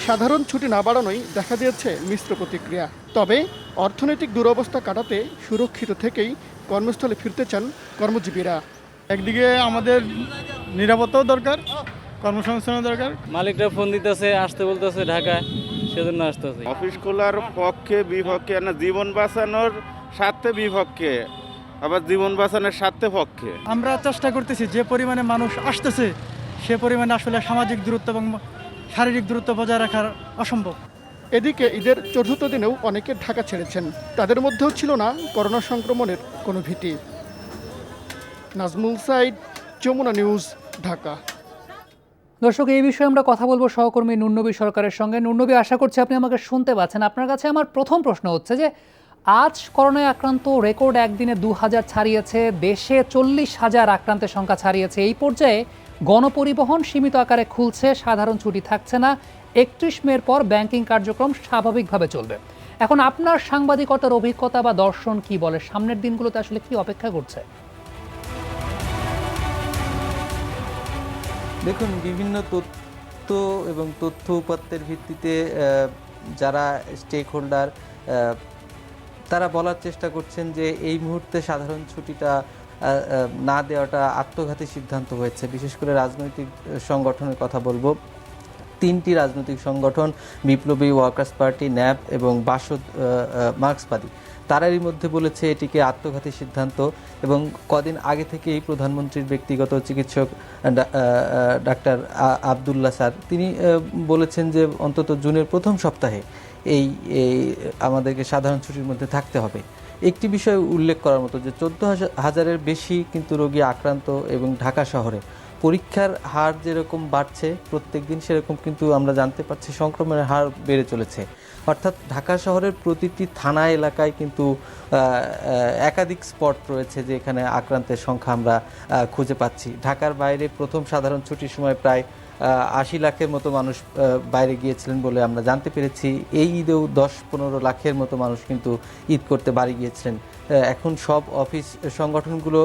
সাধারণ ছুটি না বাড়ানোই দেখা দিয়েছে মিশ্র প্রতিক্রিয়া। তবে অর্থনৈতিক দুরবস্থা কাটাতে সুরক্ষিত থেকেই কর্মস্থলে ফিরতে চান কর্মজীবীরা। একদিকে আমাদের নিরাপত্তাও দরকার, কর্মসংস্থানও দরকার। মালিকরা ফোন দিতেছে, আসতে বলতেছে ঢাকায়, সেজন্য আসতেছে। অফিস খোলার পক্ষে বিপক্ষে না, জীবন বাঁচানোর স্বার্থে বিপক্ষে, আবার জীবন বাঁচানোর স্বার্থে পক্ষে। আমরা চেষ্টা করতেছি যে পরিমাণে মানুষ আসতেছে সে পরিমাণে আসলে সামাজিক দূরত্ব এবং শারীরিক দূরত্ব বজায় রাখার অসম্ভব। এদিকে ঈদের 4র্থ দিনেও অনেকে ঢাকা ছেড়েছেন। তাদের মধ্যেও ছিল না করোনা সংক্রমণের কোনো ভীতি। নাজমুল সাইদ, যমুনা নিউজ, ঢাকা। দর্শক, এই বিষয়ে আমরা কথা বলবো সহকর্মী নুরনবী সরকারের সঙ্গে। নুরনবী, আশা করছি আপনি আমাকে শুনতে পাচ্ছেন। আপনার কাছে আমার প্রথম প্রশ্ন হচ্ছে যে আজ করোনায় আক্রান্ত রেকর্ড একদিনে 2000 ছাড়িয়েছে, দেশে 40,000 আক্রান্তের সংখ্যা ছাড়িয়েছে। এই পর্যায়ে গণপরিবহন সীমিত আকারে খুলছে, সাধারণ ছুটি থাকছে না। 31 মের পর ব্যাংকিং কার্যক্রম স্বাভাবিকভাবে চলবে। এখন আপনার সাংবাদিকতার অভিজ্ঞতা বা দর্শন কি বলে, সামনের দিনগুলোতে আসলে কি অপেক্ষা করছে? দেখুন, বিভিন্ন তথ্য এবং তথ্য উপাত্তের ভিত্তিতে যারা স্টেক হোল্ডার তারা বলার চেষ্টা করছেন যে এই মুহূর্তে সাধারণ ছুটিটা না দেওয়াটা আত্মঘাতী সিদ্ধান্ত হয়েছে। বিশেষ করে রাজনৈতিক সংগঠনের কথা বলবো। 3টি রাজনৈতিক সংগঠন, বিপ্লবী ওয়ার্কার্স পার্টি, ন্যাপ এবং বাসদ মার্ক্সবাদী, তারারই মধ্যে বলেছে এটিকে আত্মঘাতী সিদ্ধান্ত। এবং কদিন আগে থেকেই প্রধানমন্ত্রীর ব্যক্তিগত চিকিৎসক ডাক্তার আবদুল্লাহ স্যার তিনি বলেছেন যে অন্তত জুনের প্রথম সপ্তাহে এই আমাদেরকে সাধারণ ছুটির মধ্যে থাকতে হবে। একটি বিষয় উল্লেখ করার মতো যে 14,000-এর বেশি কিন্তু রোগী আক্রান্ত এবং ঢাকা শহরে পরীক্ষার হার যেরকম বাড়ছে প্রত্যেক দিন, সেরকম কিন্তু আমরা জানতে পারছি সংক্রমণের হার বেড়ে চলেছে। অর্থাৎ ঢাকা শহরের প্রতিটি থানা এলাকায় কিন্তু একাধিক স্পট রয়েছে যে এখানে আক্রান্তের সংখ্যা আমরা খুঁজে পাচ্ছি। ঢাকার বাইরে প্রথম সাধারণ ছুটির সময় প্রায় 80 লাখের মতো মানুষ বাইরে গিয়েছিলেন বলে আমরা জানতে পেরেছি। এই ঈদেও 10-15 লাখের মতো মানুষ কিন্তু ঈদ করতে বাড়ি গিয়েছিলেন। এখন সব অফিস সংগঠনগুলো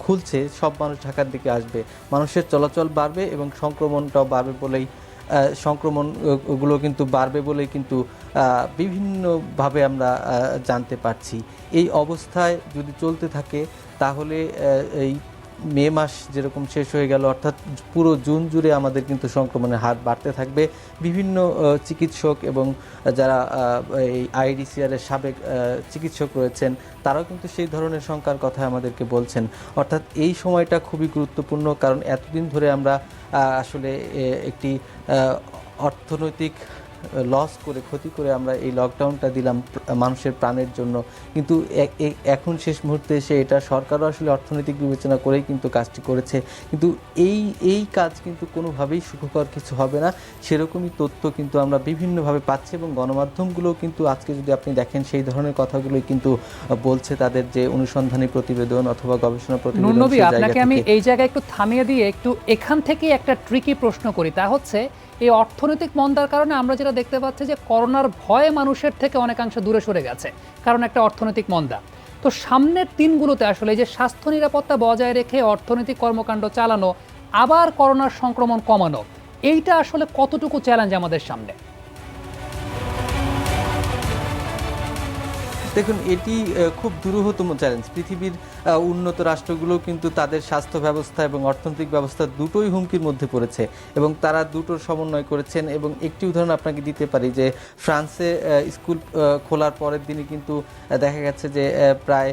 খুলছে, সব মানুষ ঢাকার দিকে আসবে, মানুষের চলাচল বাড়বে এবং সংক্রমণটাও বাড়বে বলেই সংক্রমণগুলো কিন্তু বাড়বে বলেই কিন্তু বিভিন্নভাবে আমরা জানতে পারছি। এই অবস্থায় যদি চলতে থাকে তাহলে এই মে মাস যেরকম শেষ হয়ে গেল, অর্থাৎ পুরো জুন জুড়ে আমাদের কিন্তু সংক্রমণের হার বাড়তে থাকবে। বিভিন্ন চিকিৎসক এবং যারা এই IDCR এর সাবেক চিকিৎসক রয়েছেন তারাও কিন্তু সেই ধরনের সংখ্যার কথা আমাদেরকে বলছেন। অর্থাৎ এই সময়টা খুবই গুরুত্বপূর্ণ, কারণ এতদিন ধরে আমরা আসলে একটি অর্থনৈতিক লস করে, ক্ষতি করে আমরা এই লকডাউনটা দিলাম মানুষের প্রাণের জন্য, কিন্তু এখন শেষ মুহূর্তে এসে এটা সরকারও আসলে অর্থনৈতিক বিবেচনা করেই কিন্তু কাজটি করেছে। কিন্তু এই কাজ কিন্তু কোনোভাবেই সুখকর কিছু হবে না, সেরকমই তথ্য কিন্তু আমরা বিভিন্নভাবে পাচ্ছি এবং গণমাধ্যমগুলোও কিন্তু আজকে যদি আপনি দেখেন সেই ধরনের কথাগুলোই কিন্তু বলছে তাদের যে অনুসন্ধানী প্রতিবেদন অথবা গবেষণা প্রতিবেদন। নবী, আপনাকে আমি এই জায়গায় একটু থামিয়ে দিয়ে একটু এখান থেকে একটা ট্রিকি প্রশ্ন করি, তা হচ্ছে এই অর্থনৈতিক মন্দার কারণে আমরা যেটা দেখতে পাচ্ছি যে করোনার ভয়ে মানুষের থেকে অনেকাংশে দূরে সরে গেছে, কারণ একটা অর্থনৈতিক মন্দা। তো সামনের দিনগুলোতে আসলে এই যে স্বাস্থ্য নিরাপত্তা বজায় রেখে অর্থনৈতিক কর্মকাণ্ড চালানো, আবার করোনার সংক্রমণ কমানো, এইটা আসলে কতটুকু চ্যালেঞ্জ আমাদের সামনে? দেখুন, এটি খুব দুরূহতম চ্যালেঞ্জ। পৃথিবীর উন্নত রাষ্ট্রগুলো কিন্তু তাদের স্বাস্থ্য ব্যবস্থা এবং অর্থনৈতিক ব্যবস্থা দুটোই হুমকির মধ্যে পড়েছে এবং তারা দুটোর সমন্বয় করেছেন। এবং একটি উদাহরণ আপনাকে দিতে পারি যে ফ্রান্সে স্কুল খোলার পরের দিনই কিন্তু দেখা গেছে যে প্রায়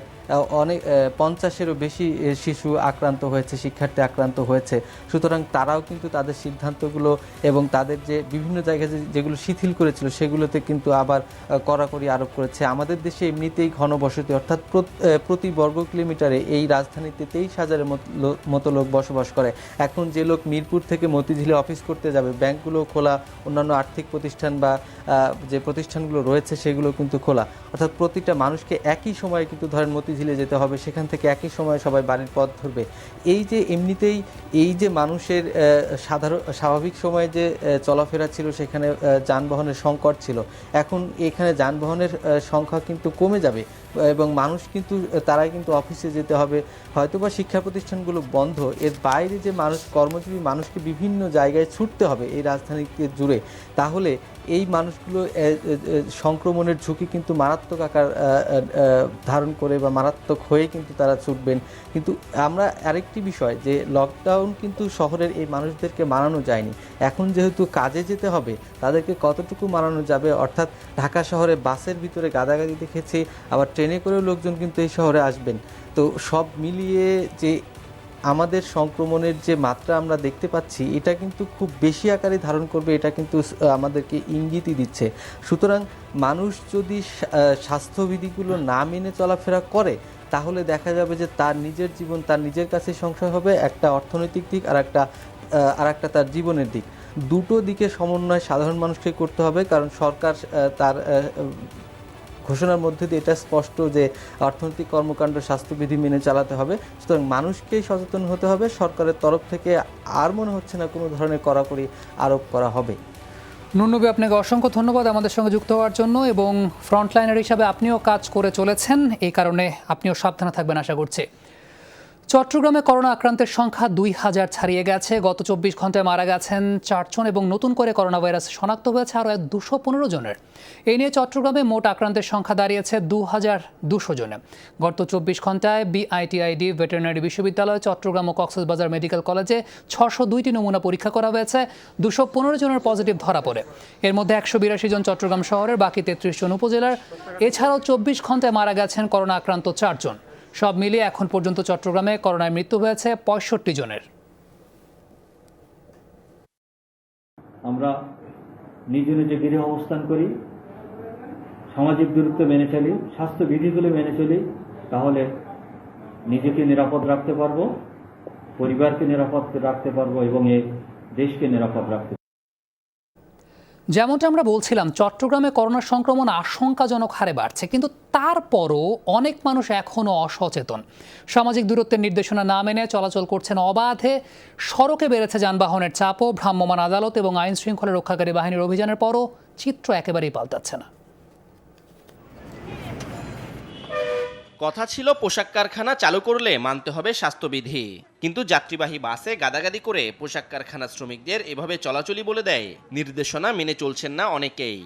অনেক 50-এরও বেশি শিশু আক্রান্ত হয়েছে, শিক্ষার্থী আক্রান্ত হয়েছে। সুতরাং তারাও কিন্তু তাদের সিদ্ধান্তগুলো এবং তাদের যে বিভিন্ন জায়গায় যেগুলো শিথিল করেছিল সেগুলোতে কিন্তু আবার কড়াকড়ি আরোপ করেছে। আমাদের দেশে এমনিতেই ঘনবসতি, অর্থাৎ প্রতি বর্গ কিলোমিটারে এই রাজধানীতে 23,000-এর মতো লোক বসবাস করে। এখন যে লোক মিরপুর থেকে মতিঝিলে অফিস করতে যাবে, ব্যাংকগুলো খোলা, অন্যান্য আর্থিক প্রতিষ্ঠান বা যে প্রতিষ্ঠানগুলো রয়েছে সেগুলো কিন্তু খোলা। অর্থাৎ প্রতিটা মানুষকে একই সময়ে কিন্তু ধরেন মতিঝিলে যেতে হবে, সেখান থেকে একই সময়ে সবাই বাড়ির পথ ধরবে। এই যে এমনিতেই এই যে মানুষের স্বাভাবিক সময়ে যে চলাফেরা ছিল সেখানে যানবাহনের সংকট ছিল, এখন এখানে যানবাহনের সংখ্যা কিন্তু কমে যাবে এবং মানুষ কিন্তু তারাই কিন্তু অফিসে যেতে হবে, হয়তোবা শিক্ষা প্রতিষ্ঠানগুলো বন্ধ। এর বাইরে যে মানুষ, কর্মজীবী মানুষকে বিভিন্ন জায়গায় ছুটতে হবে এই রাজধানীকে জুড়ে, তাহলে এই মানুষগুলো সংক্রমণের ঝুঁকি কিন্তু মারাত্মক আকার ধারণ করে বা মারাত্মক হয়ে কিন্তু তারা ছুটবেন। কিন্তু আমরা আরেকটি বিষয় যে লকডাউন কিন্তু শহরের এই মানুষদেরকে মানানো যায়নি। এখন যেহেতু কাজে যেতে হবে তাদেরকে কতটুকু মানানো যাবে, অর্থাৎ ঢাকা শহরে বাসের ভিতরে গাদাগাদি দেখেছি, আবার ট্রেনে করেও লোকজন কিন্তু এই শহরে আসবেন। তো সব মিলিয়ে যে আমাদের সংক্রমণের যে মাত্রা আমরা দেখতে পাচ্ছি এটা কিন্তু খুব বেশি আকারে ধারণ করবে, এটা কিন্তু আমাদেরকে ইঙ্গিতই দিচ্ছে। সুতরাং মানুষ যদি স্বাস্থ্যবিধিগুলো না মেনে চলাফেরা করে তাহলে দেখা যাবে যে তার নিজের জীবন তার নিজের কাছে সংশয় হবে, একটা অর্থনৈতিক দিক আর একটা তার জীবনের দিক, দুটো দিকে সমন্বয় সাধারণ মানুষকে করতে হবে। কারণ সরকার তার ঘোষণার মধ্যে দিয়ে এটা স্পষ্ট যে অর্থনৈতিক কর্মকাণ্ড স্বাস্থ্যবিধি মেনে চালাতে হবে। সুতরাং মানুষকেই সচেতন হতে হবে। সরকারের তরফ থেকে আর মনে হচ্ছে না কোনো ধরনের কড়াকড়ি আরোপ করা হবে। নুনবী, আপনাকে অসংখ্য ধন্যবাদ আমাদের সঙ্গে যুক্ত হওয়ার জন্য, এবং ফ্রন্টলাইনার হিসাবে আপনিও কাজ করে চলেছেন, এই কারণে আপনিও সাবধানে থাকবেন আশা করছি। চট্টগ্রামে করোনা আক্রান্তের সংখ্যা 2000 ছাড়িয়ে গেছে। গত 24 ঘন্টায় মারা গেছেন 4 জন এবং নতুন করে করোনা ভাইরাস শনাক্ত হয়েছে আরও 215 জনের। এই নিয়ে চট্টগ্রামে মোট আক্রান্তের সংখ্যা দাঁড়িয়েছে 2200 জনে। গত 24 ঘন্টায় BITID ভেটেরিনারি বিশ্ববিদ্যালয়, চট্টগ্রাম ও কক্সবাজার মেডিকেল কলেজে 602টি নমুনা পরীক্ষা করা হয়েছে। 215 জনের পজিটিভ ধরা পড়ে। এর মধ্যে 182 জন চট্টগ্রাম শহরের, বাকি 33 জন উপজেলার। এছাড়াও 24 ঘন্টায় মারা গেছেন করোনা আক্রান্ত 4 জন। সব মিলিয়ে এখন পর্যন্ত চট্টগ্রামে করোনায় মৃত্যু হয়েছে 65 জনের। আমরা নিজে নিজে গৃহে অবস্থান করি, সামাজিক দূরত্ব মেনে চলি, স্বাস্থ্যবিধিগুলো মেনে চলি, তাহলে নিজেকে নিরাপদ রাখতে পারবো, পরিবারকে নিরাপদ রাখতে পারবো এবং এই দেশকে নিরাপদ রাখতে পারবো। যেমনটা আমরা বলছিলাম, চট্টগ্রামে করোনা সংক্রমণ আশঙ্কাজনক হারে বাড়ছে, কিন্তু তারপরও অনেক মানুষ এখনও অসচেতন। সামাজিক দূরত্বের নির্দেশনা না মেনে চলাচল করছেন অবাধে। সড়কে বেড়েছে যানবাহনের চাপও। ভ্রাম্যমাণ আদালত এবং আইন শৃঙ্খলা রক্ষাকারী বাহিনীর অভিযানের পরও চিত্র একেবারেই পাল্টাচ্ছে না। কথা ছিল পোশাক কারখানা চালু করলে মানতে হবে স্বাস্থ্যবিধি, কিন্তু যাত্রীবাহী বাসে গাদাগাদি করে পোশাক কারখানার শ্রমিকদের এভাবে চলাচলই বলে দেয় নির্দেশনা মেনে চলছেন না অনেকেই।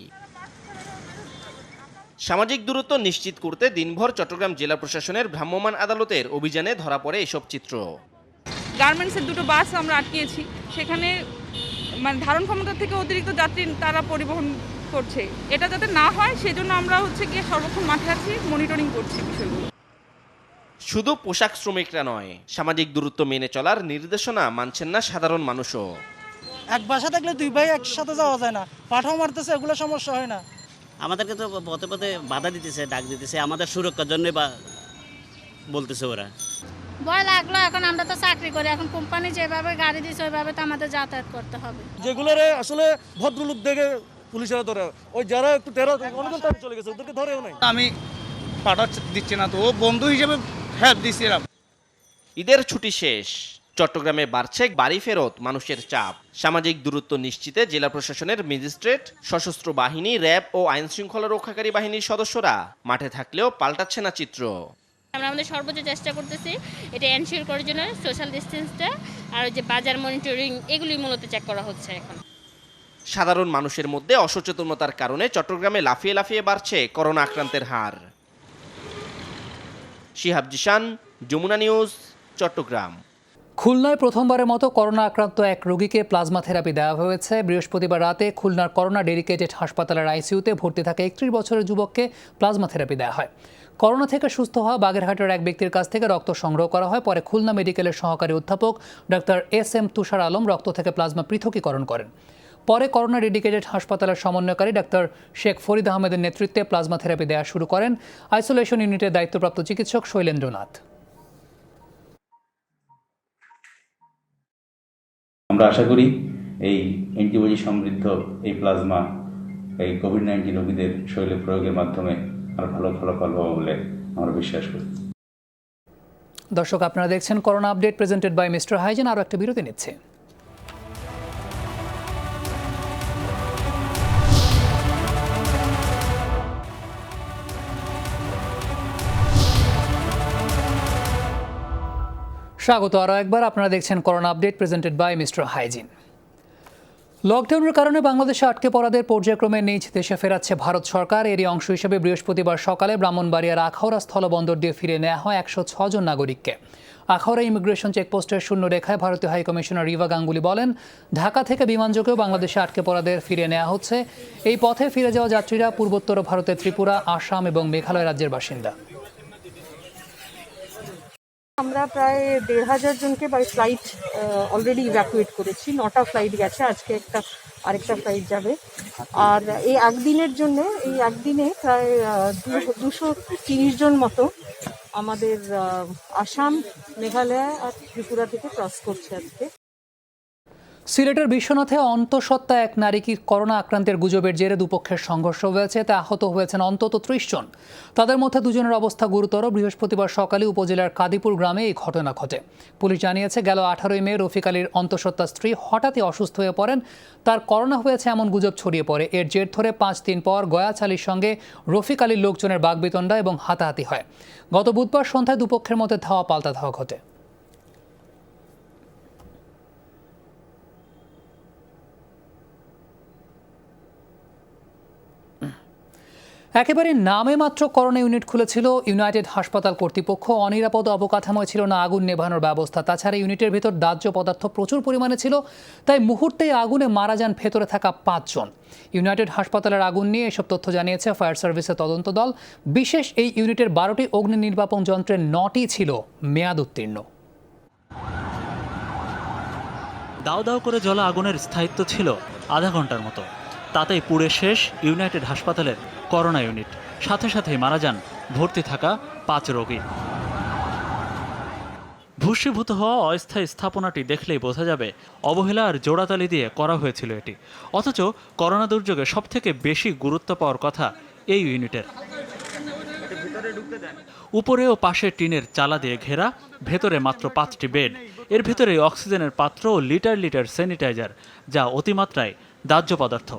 সামাজিক দূরত্ব নিশ্চিত করতে দিনভর চট্টগ্রাম জেলা প্রশাসনের ভ্রাম্যমাণ আদালতের অভিযানে ধরা পড়ে এসব চিত্র। গার্মেন্টসের 2টো বাস আমরা আটকিয়েছি, সেখানে মানে ধারণ ক্ষমতা থেকে অতিরিক্ত যাত্রী তারা পরিবহন করছে। এটা যাতে না হয় সেজন্য আমরা গিয়ে সর্বক্ষণ মাঠে আছি, মনিটরিং করছি বিষয়গুলো। শুধু পোশাক শ্রমিকরা নয়, সামাজিক দূরত্ব মেনে চলার নির্দেশনা মানছেন না সাধারণ মানুষও। এক বাসা থাকলে 2 ভাই একসাথে যাওয়া যায় না, পাঠাও মারতেছে, এগুলো সমস্যা হয় না। আমাদেরকে তো পথে পথে বাধা দিতেছে, ডাক দিতেছে, আমাদের সুরক্ষার জন্য বা বলতেছে ওরা। ভয় লাগলো, এখন আমরা তো চাকরি করি, এখন কোম্পানি যেভাবে গাড়ি দিচ্ছে ওইভাবে তো আমাদের যাতায়াত করতে হবে। যেগুলোরে আসলে ভদ্রলোক দেখে পুলিশেরা ধরে, ওই যারা একটু তেরা অনেক চলে গেছে ওদেরকে ধরেও নাই। আমি পাঠা দিচ্ছি না, তো ও বন্ধু হিসেবে হেল্প দিচ্ছিলাম। ঈদের ছুটি শেষ, চট্টগ্রামে বাড়ছে বাড়ি ফেরত মানুষের চাপ। সামাজিক দূরত্ব নিশ্চিতে জেলা প্রশাসনের ম্যাজিস্ট্রেট, সশস্ত্র বাহিনী, র্যাব ও আইন শৃঙ্খলা রক্ষাকারী বাহিনীর সদস্যরা মাঠে থাকলেও পাল্টাচ্ছে না চিত্র। আমরা আমাদের সর্বোচ্চ চেষ্টা করতেছি এটা এনশিওর করার জন্য, সোশ্যাল ডিস্টেন্সটা আর যে বাজার মনিটরিং এগুলি মূলত চেক করা হচ্ছে এখন। সাধারণ মানুষের মধ্যে অসচেতনতার কারণে চট্টগ্রামে লাফিয়ে লাফিয়ে বাড়ছে করোনা আক্রান্তের হার। শিহাব জিশান, যমুনা নিউজ, চট্টগ্রাম। খুলনায় প্রথমবারের মতো করোনা আক্রান্ত এক রোগীকে প্লাজমা থেরাপি দেওয়া হয়েছে। বৃহস্পতিবার রাতে খুলনার করোনা ডেডিকেটেড হাসপাতালের আইসিইউতে ভর্তি থাকা 31 বছরের যুবককে প্লাজমা থেরাপি দেওয়া হয়। করোনা থেকে সুস্থ হওয়া বাগেরহাটের এক ব্যক্তির কাছ থেকে রক্ত সংগ্রহ করা হয়। পরে খুলনা মেডিকেলের সহকারী অধ্যাপক ডক্টর এস.এম. তুষার আলম রক্ত থেকে প্লাজমা পৃথকীকরণ করেন। পরে করোনা ডেডিকেটেড হাসপাতালের সমন্বয়কারী ডাক্তার শেখ ফরিদ আহমেদের নেতৃত্বে প্লাজমা থেরাপি দেওয়া শুরু করেন আইসোলেশন ইউনিটের দায়িত্বপ্রাপ্ত চিকিৎসক শৈলেন্দ্রনাথ। আমরা আশা করি এই অ্যান্টিবডি সমৃদ্ধ এই প্লাজমা এই কোভিড-19 রোগীদের শরীরে প্রয়োগের মাধ্যমে আরো ভালো ফলাফল পাবো বলে আমরা বিশ্বাস করি। দর্শক, আপনারা দেখছেন corona update presented by Mister Hygiene. আরও একটা বিরতি নিচ্ছে। স্বাগত আরও একবার। আপনারা দেখছেন corona update presented by Mister Hygiene. লকডাউনের কারণে বাংলাদেশে আটকে পড়াদের পর্যায়ক্রমে নিজ দেশে ফেরাচ্ছে ভারত সরকার। এরই অংশ হিসেবে বৃহস্পতিবার সকালে ব্রাহ্মণবাড়িয়ার আখাউড়া স্থলবন্দর দিয়ে ফিরে নেওয়া হয় 106 জন নাগরিককে। আখাউড়া ইমিগ্রেশন চেকপোস্টের শূন্য রেখায় ভারতীয় হাইকমিশনার রিভা গাঙ্গুলি বলেন, ঢাকা থেকে বিমানযোগেও বাংলাদেশে আটকে পড়াদের ফিরে নেওয়া হচ্ছে। এই পথে ফিরে যাওয়া যাত্রীরা পূর্বোত্তর ভারতের ত্রিপুরা, আসাম এবং মেঘালয় রাজ্যের বাসিন্দা। আমরা প্রায় 1,500 জনকে বাই ফ্লাইট অলরেডি ইভ্যাকুয়েট করেছি। 9টা ফ্লাইট গেছে, আজকে আরেকটা ফ্লাইট যাবে। আর এই একদিনের জন্য একদিনে প্রায় 230 জন মতো আমাদের আসাম, মেঘালয় আর ত্রিপুরা থেকে ক্রস করছে আজকে। সিলেটের বিশ্বনাথে অন্তঃসত্ত্বা এক নারীকে করোনা আক্রান্তের গুজবের জেরে দুপক্ষের সংঘর্ষ হয়েছে। তা আহত হয়েছেন অন্তত 30 জন। তাদের মধ্যে 2 জনের অবস্থা গুরুতর। বৃহস্পতিবার সকালে উপজেলার কাদিপুর গ্রামে এই ঘটনা ঘটে। পুলিশ জানিয়েছে, গেল 18 মে রফিক আলীর অন্তঃসত্ত্বা স্ত্রী হঠাৎই অসুস্থ হয়ে পড়েন। তার করোনা হয়েছে এমন গুজব ছড়িয়ে পড়ে। এর জের ধরে 5 দিন পর গয়াচালির সঙ্গে রফিক আলীর লোকজনের বাগবিতণ্ডা এবং হাতাহাতি হয়। গত বুধবার সন্ধ্যায় দুপক্ষের মধ্যে ধাওয়া পাল্টা ধাওয়া ঘটে। একেবারে নামে মাত্র করোনা ইউনিট খুলেছিল ইউনাইটেড হাসপাতাল কর্তৃপক্ষ। অনিরাপদ অবকাঠামোয় ছিল না আগুন নেভানোর ব্যবস্থা। তাছাড়া ইউনিটের ভেতর দাহ্য পদার্থ প্রচুর পরিমাণে ছিল, তাই মুহূর্তেই আগুনে মারা যান ভেতরে থাকা 5 জন। ইউনাইটেড হাসপাতালের আগুন নিয়ে এসব তথ্য জানিয়েছে ফায়ার সার্ভিসের তদন্ত দল। বিশেষ এই ইউনিটের 12টি অগ্নি নির্বাপন যন্ত্রের 9টি ছিল মেয়াদ উত্তীর্ণ। দাও দাও করে জ্বলা আগুনের স্থায়িত্ব ছিল আধা ঘন্টার মতো। তাতেই পুড়ে শেষ ইউনাইটেড হাসপাতালের করোনা ইউনিট। সাথে সাথেই মারা যান ভর্তি থাকা 5 রোগী। ভূষীভূত হওয়া অস্থায়ী স্থাপনাটি দেখলেই বোঝা যাবে অবহেলা আর জোড়াতালি দিয়ে করা হয়েছিল এটি। অথচ করোনা দুর্যোগে সবথেকে বেশি গুরুত্ব পাওয়ার কথা এই ইউনিটের। উপরে ও পাশে টিনের চালা দিয়ে ঘেরা, ভেতরে মাত্র 5টি বেড। এর ভেতরে অক্সিজেনের পাত্র ও লিটার লিটার স্যানিটাইজার, যা অতিমাত্রায় দাহ্য পদার্থ।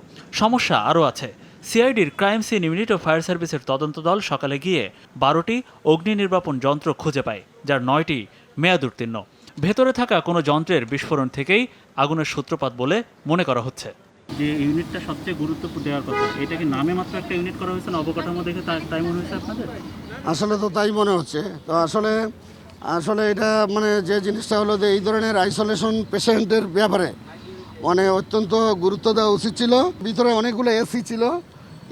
সমস্যা আরও আছে। সিআইডির ক্রাইম সিন ইউনিট ও ফায়ার সার্ভিসের তদন্ত দল সকালে গিয়ে 12টি অগ্নি নির্বাপন যন্ত্র খুঁজে পায়, যার 9টি মেয়াদ উত্তীর্ণ। ভেতরে থাকা কোনো যন্ত্রের বিস্ফোরণ থেকেই আগুনের সূত্রপাত বলে মনে করা হচ্ছে। যে ইউনিটটা সবচেয়ে গুরুত্বপূর্ণ দেওয়ার কথা, এটা কি নামে মাত্র একটা ইউনিট করা হয়েছে না অবকাঠামো দেখে তাই মনে হয়েছে আপনাদের? আসলে তো তাই মনে হচ্ছে। তো আসলে আসলে এটা মানে যে জিনিসটা হলো যে এই ধরনের আইসোলেশন পেশেন্টের ব্যাপারে মানে অত্যন্ত গুরুত্ব দেওয়া উচিত ছিল। ভিতরে অনেকগুলো এসি ছিল,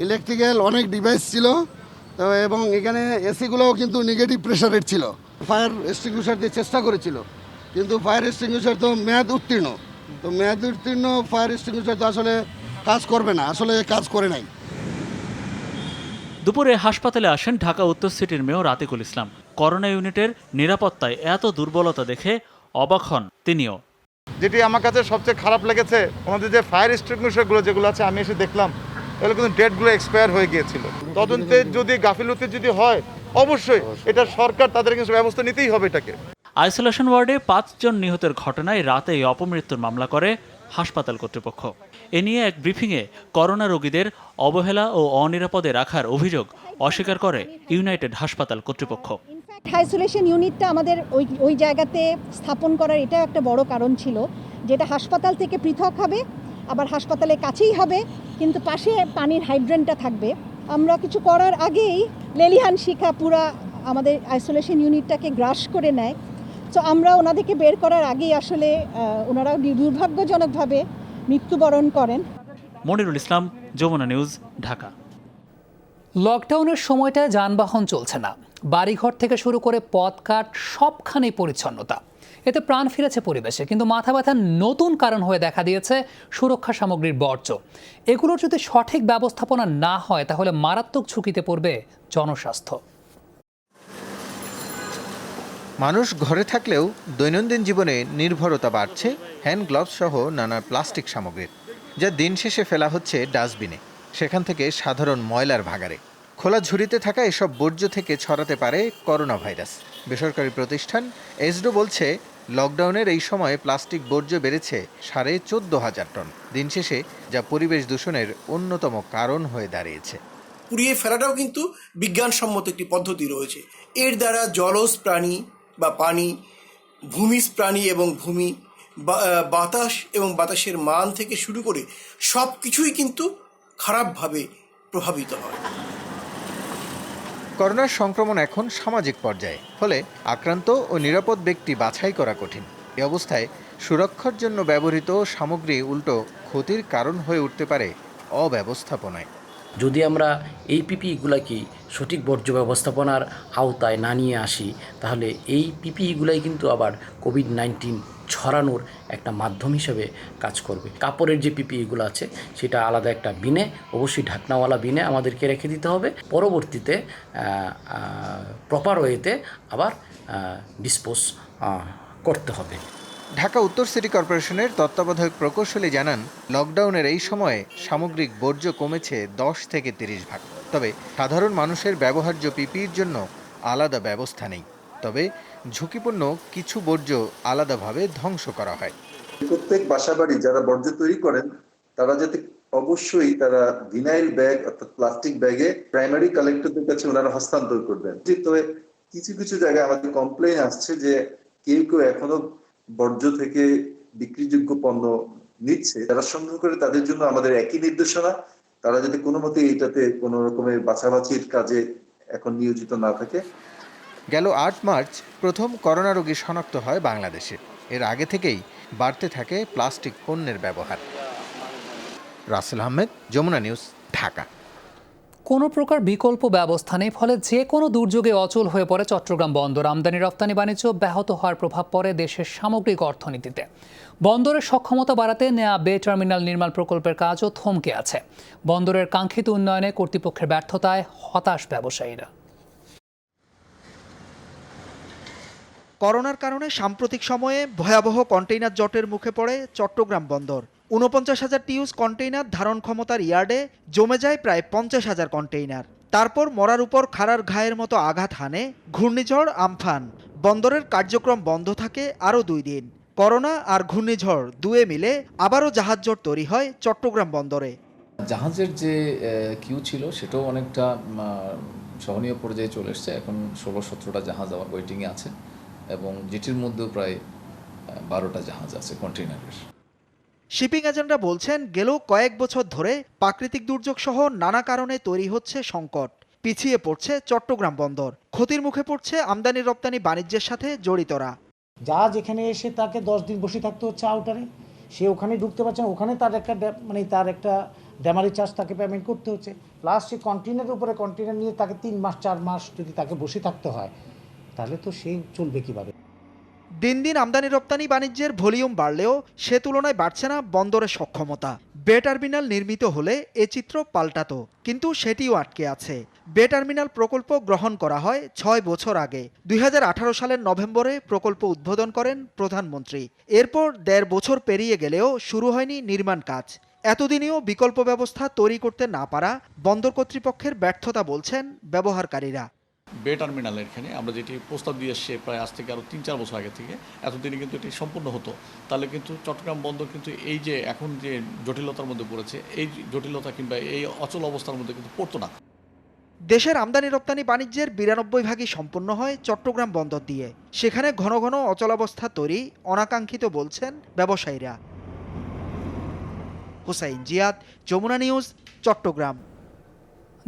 ইলেকট্রিক্যাল অনেক ডিভাইস ছিল, তো এবং এখানে এসিগুলোও কিন্তু নেগেটিভ প্রেশারের ছিল। ফায়ার এক্সটিংগুইশার দিয়ে চেষ্টা করেছিল, কিন্তু ফায়ার এক্সটিংগুইশার তো মেয়াদ উত্তীর্ণ, তো মেয়াদ উত্তীর্ণ ফায়ার এক্সটিংগুইশার তো আসলে কাজ করবে না, আসলে কাজ করে নাই। দুপুরে হাসপাতালে আসেন ঢাকা উত্তর সিটির মেয়র আতিকুল ইসলাম। করোনা ইউনিটের নিরাপত্তায় এত দুর্বলতা দেখে অবাক হন তিনিও। যেটি আমার কাছে সবচেয়ে খারাপ লেগেছে, আমাদের যে ফায়ার এক্সটিংগুইশারগুলো যেগুলো আছে, আমি এসে দেখলাম এগুলো কিন্তু ডেটগুলো এক্সপায়ার হয়ে গিয়েছিল। তদন্তে যদি গাফিলতি যদি হয়, অবশ্যই এটা সরকার তাদের কিছু ব্যবস্থা নিতেই হবে এটাকে। আইসোলেশন ওয়ার্ডে 5 জন নিহতের ঘটনায় রাতেই অপমৃত্যুর মামলা করে হাসপাতাল কর্তৃপক্ষ। এ নিয়ে এক ব্রিফিংয়ে করোনা রোগীদের অবহেলা ও অনিরাপদে রাখার অভিযোগ অস্বীকার করে ইউনাইটেড হাসপাতাল কর্তৃপক্ষ। আইসোলেশন ইউনিটটা আমাদের ওই জায়গাতে স্থাপন করার এটাও একটা বড় কারণ ছিল, যেটা হাসপাতাল থেকে পৃথক হবে, আবার হাসপাতালের কাছেই হবে, কিন্তু পাশে পানির হাইড্রেন্টটা থাকবে। আমরা কিছু করার আগেই লেলিহান শিখা পুরা আমাদের আইসোলেশন ইউনিটটাকে গ্রাস করে নেয়। তো আমরা ওনাদেরকে বের করার আগেই আসলে ওনারা দুর্ভাগ্যজনকভাবে মৃত্যুবরণ করেন। মনিরুল ইসলাম, যমুনা নিউজ, ঢাকা। লকডাউনের সময়টা যানবাহন চলছে না, বাড়িঘর থেকে শুরু করে পথঘাট সবখানেই পরিচ্ছন্নতা। এতে প্রাণ ফিরেছে পরিবেশে, কিন্তু মাথা ব্যথার নতুন কারণ হয়ে দেখা দিয়েছে সুরক্ষা সামগ্রীর বর্জ্য। এগুলোর যদি সঠিক ব্যবস্থাপনা না হয় তাহলে মারাত্মক ঝুঁকিতে পড়বে জনস্বাস্থ্য। মানুষ ঘরে থাকলেও দৈনন্দিন জীবনে নির্ভরতা বাড়ছে হ্যান্ড গ্লাভস সহ নানা প্লাস্টিক সামগ্রীর, যা দিন শেষে ফেলা হচ্ছে ডাস্টবিনে, সেখান থেকে সাধারণ ময়লার ভাগাড়ে। খোলা ঝুড়িতে থাকা এসব বর্জ্য থেকে ছড়াতে পারে করোনা ভাইরাস। বেসরকারি প্রতিষ্ঠান এসডো বলছে, লকডাউনের এই সময়ে প্লাস্টিক বর্জ্য বেড়েছে 14,500 টন, দিন শেষে যা পরিবেশ দূষণের অন্যতম কারণ হয়ে দাঁড়িয়েছে। পুড়িয়ে ফেলাটাও কিন্তু বিজ্ঞানসম্মত একটি পদ্ধতি রয়েছে। এর দ্বারা জলজ প্রাণী বা পানি, ভূমিজ প্রাণী এবং ভূমি, বাতাস এবং বাতাসের মান থেকে শুরু করে সব কিছুই কিন্তু খারাপভাবে প্রভাবিত হয়। করোনার সংক্রমণ এখন সামাজিক পর্যায়ে, ফলে আক্রান্ত ও নিরাপদ ব্যক্তি বাছাই করা কঠিন। এ অবস্থায় সুরক্ষার জন্য ব্যবহৃত সামগ্রী উল্টো ক্ষতির কারণ হয়ে উঠতে পারে অব্যবস্থাপনায়। যদি আমরা এই পিপিইগুলোকে সঠিক বর্জ্য ব্যবস্থাপনার আওতায় না নিয়ে আসি, তাহলে এই পিপিইগুলাই কিন্তু আবার কোভিড-19 ছড়ানোর একটা মাধ্যম হিসেবে কাজ করবে। কাপড়ের যে পিপিইগুলো আছে সেটা আলাদা একটা বিনে, অবশ্যই ঢাকনাওয়ালা বিনে আমাদেরকে রেখে দিতে হবে। পরবর্তীতে প্রপার ওয়েতে আবার ডিসপোজ করতে হবে। ঢাকা উত্তর সিটি কর্পোরেশনের তত্ত্বাবধায়ক প্রকৌশলী জানান, লকডাউনের এই সময়ে সামগ্রিক বর্জ্য কমেছে 10 থেকে 30 ভাগ। তবে সাধারণ মানুষের ব্যবহার্য পিপিইর জন্য আলাদা ব্যবস্থা নেই। তবে ঝুঁকিপূর্ণ কিছু বর্জ্য আলাদাভাবে ধ্বংস করা হয়। প্রত্যেক বাসাবাড়ি যারা বর্জ্য তৈরি করেন তারা যাতে অবশ্যই তারা ভিনাইল ব্যাগ অর্থাৎ প্লাস্টিক ব্যাগে প্রাইমারি কালেক্টরদের কাছে ওনারা হস্তান্তর করবেন। তবে কিছু কিছু জায়গায় আমাদের কমপ্লেইন আসছে যে কেউ কেউ এখনো বর্জ্য থেকে বিক্রিযোগ্য পণ্য নিচ্ছে। যারা সংগ্রহ করে তাদের জন্য আমাদের একই নির্দেশনা, তারা যদি কোনো মতে এইটাতে কোনো রকমের বাছাবাছির কাজে এখন নিয়োজিত না থাকে। গেল 8 মার্চ প্রথম করোনা রোগী শনাক্ত হয় বাংলাদেশে। এর আগে থেকেই বাড়তে থাকে প্লাস্টিক পণ্যের ব্যবহার। রাসেল আহমেদ, যমুনা নিউজ, ঢাকা। কোনো প্রকার বিকল্প ব্যবস্থা নেই, ফলে যে কোনো দুর্যোগে অচল হয়ে পড়ে চট্টগ্রাম বন্দর। আমদানি রপ্তানি বাণিজ্য ব্যাহত হওয়ার প্রভাব পড়ে দেশের সামগ্রিক অর্থনীতিতে। বন্দরের সক্ষমতা বাড়াতে নেওয়া বে টার্মিনাল নির্মাণ প্রকল্পের কাজও থমকে আছে। বন্দরের কাঙ্ক্ষিত উন্নয়নে কর্তৃপক্ষের ব্যর্থতায় হতাশ ব্যবসায়ীরা। করোনার কারণে সাম্প্রতিক সময়ে ভয়াবহ কন্টেইনার জটের মুখে পড়ে চট্টগ্রাম বন্দর। 49,000 টিউজ কন্টেইনার ধারণ ক্ষমতার ইয়ার্ডে জমে যায় প্রায় 50,000 কন্টেইনার। তারপর মরার উপর খাড়ার ঘায়ের মতো আঘাত হানে ঘূর্ণিঝড় আমফান। বন্দরের কার্যক্রম বন্ধ থাকে আরও 2 দিন। করোনা আর ঘূর্ণিঝড় দুয়ে মিলে আবারও জাহাজ জট তৈরি হয় চট্টগ্রাম বন্দরে। জাহাজের যে কিউ ছিল সেটাও অনেকটা সহনীয় পর্যায়ে চলে এসছে। এখন 16-17টা জাহাজ আবার ওয়েটিংয়ে আছে এবং যেটির মধ্যেও প্রায় 12টা জাহাজ আছে কন্টেইনারের। শিপিং এজেন্টরা বলছেন, গেল কয়েক বছর ধরে প্রাকৃতিক দুর্যোগ সহ নানা কারণে তৈরি হচ্ছে সংকট। পিছিয়ে পড়ছে চট্টগ্রাম বন্দর। ক্ষতির মুখে পড়ছে আমদানি রপ্তানি বাণিজ্যের সাথে জড়িতরা। জাহাজ এখানে এসে তাকে 10 দিন বসে থাকতে হচ্ছে আউটারে, সে ওখানে ঢুকতে পারছে না, ওখানে তার একটা ড্যামারি চার্জ তাকে পেমেন্ট করতে হচ্ছে, প্লাস সে কন্টেনারের উপরে কন্টেনার নিয়ে তাকে 3 মাস 4 মাস যদি তাকে বসে থাকতে হয় তাহলে তো সে চলবে কিভাবে? দিন দিন আমদানি রপ্তানি বাণিজ্যের ভলিউম বাড়লেও সে তুলনায় বাড়ছে না বন্দরের সক্ষমতা। বে টার্মিনাল নির্মিত হলে এ চিত্র পাল্টাতো, কিন্তু সেটিও আটকে আছে। বে টার্মিনাল প্রকল্প গ্রহণ করা হয় 6 বছর আগে। 2018 সালের নভেম্বরে প্রকল্প উদ্বোধন করেন প্রধানমন্ত্রী। এরপর 1.5 বছর পেরিয়ে গেলেও শুরু হয়নি নির্মাণ কাজ। এতদিনেও বিকল্প ব্যবস্থা তৈরি করতে না পারা বন্দর কর্তৃপক্ষের ব্যর্থতা বলছেন ব্যবহারকারীরা। বে টার্মিনালের এখানে আমরা যেটি প্রস্তাব দিয়ে এসছি প্রায় আজ থেকে আরও 3-4 বছর আগে থেকে, এতদিনে কিন্তু এটি সম্পূর্ণ হতো, তাহলে কিন্তু চট্টগ্রাম বন্দর কিন্তু এই যে এখন যে জটিলতার মধ্যে পড়েছে, এই জটিলতা কিংবা এই অচল অবস্থার মধ্যে কিন্তু পড়তো না। দেশের আমদানি রপ্তানি বাণিজ্যের 92 ভাগই সম্পন্ন হয় চট্টগ্রাম বন্দর দিয়ে। সেখানে ঘন ঘন অচলাবস্থা তৈরি অনাকাঙ্ক্ষিত বলছেন ব্যবসায়ীরা। হুসাইন জিয়াদ, যমুনা নিউজ, চট্টগ্রাম।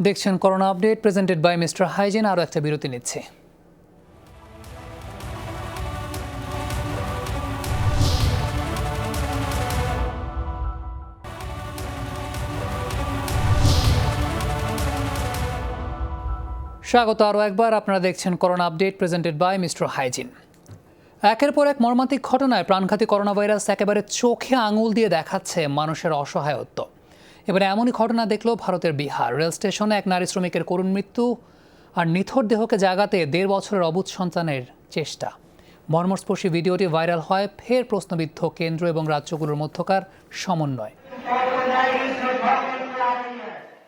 দেখছেন corona update presented by Mister Hygiene. আরও একটা বিরতি নিচ্ছে। স্বাগত আরও একবার, আপনারা দেখছেন corona update presented by Mister Hygiene. একের পর এক মর্মান্তিক ঘটনায় প্রাণঘাতী করোনা ভাইরাস একেবারে চোখে আঙুল দিয়ে দেখাচ্ছে মানুষের অসহায়ত্ব। এবারে এমনই ঘটনা দেখল ভারতের বিহার। রেল স্টেশনে এক নারী শ্রমিকের করুণ মৃত্যু আর নিথর দেহকে জাগাতে 1.5 বছরের অবুঝ সন্তানের চেষ্টা। মর্মস্পর্শী ভিডিওটি ভাইরাল হয়। ফের প্রশ্নবিদ্ধ কেন্দ্র এবং রাজ্যগুলোর মধ্যকার সমন্বয়।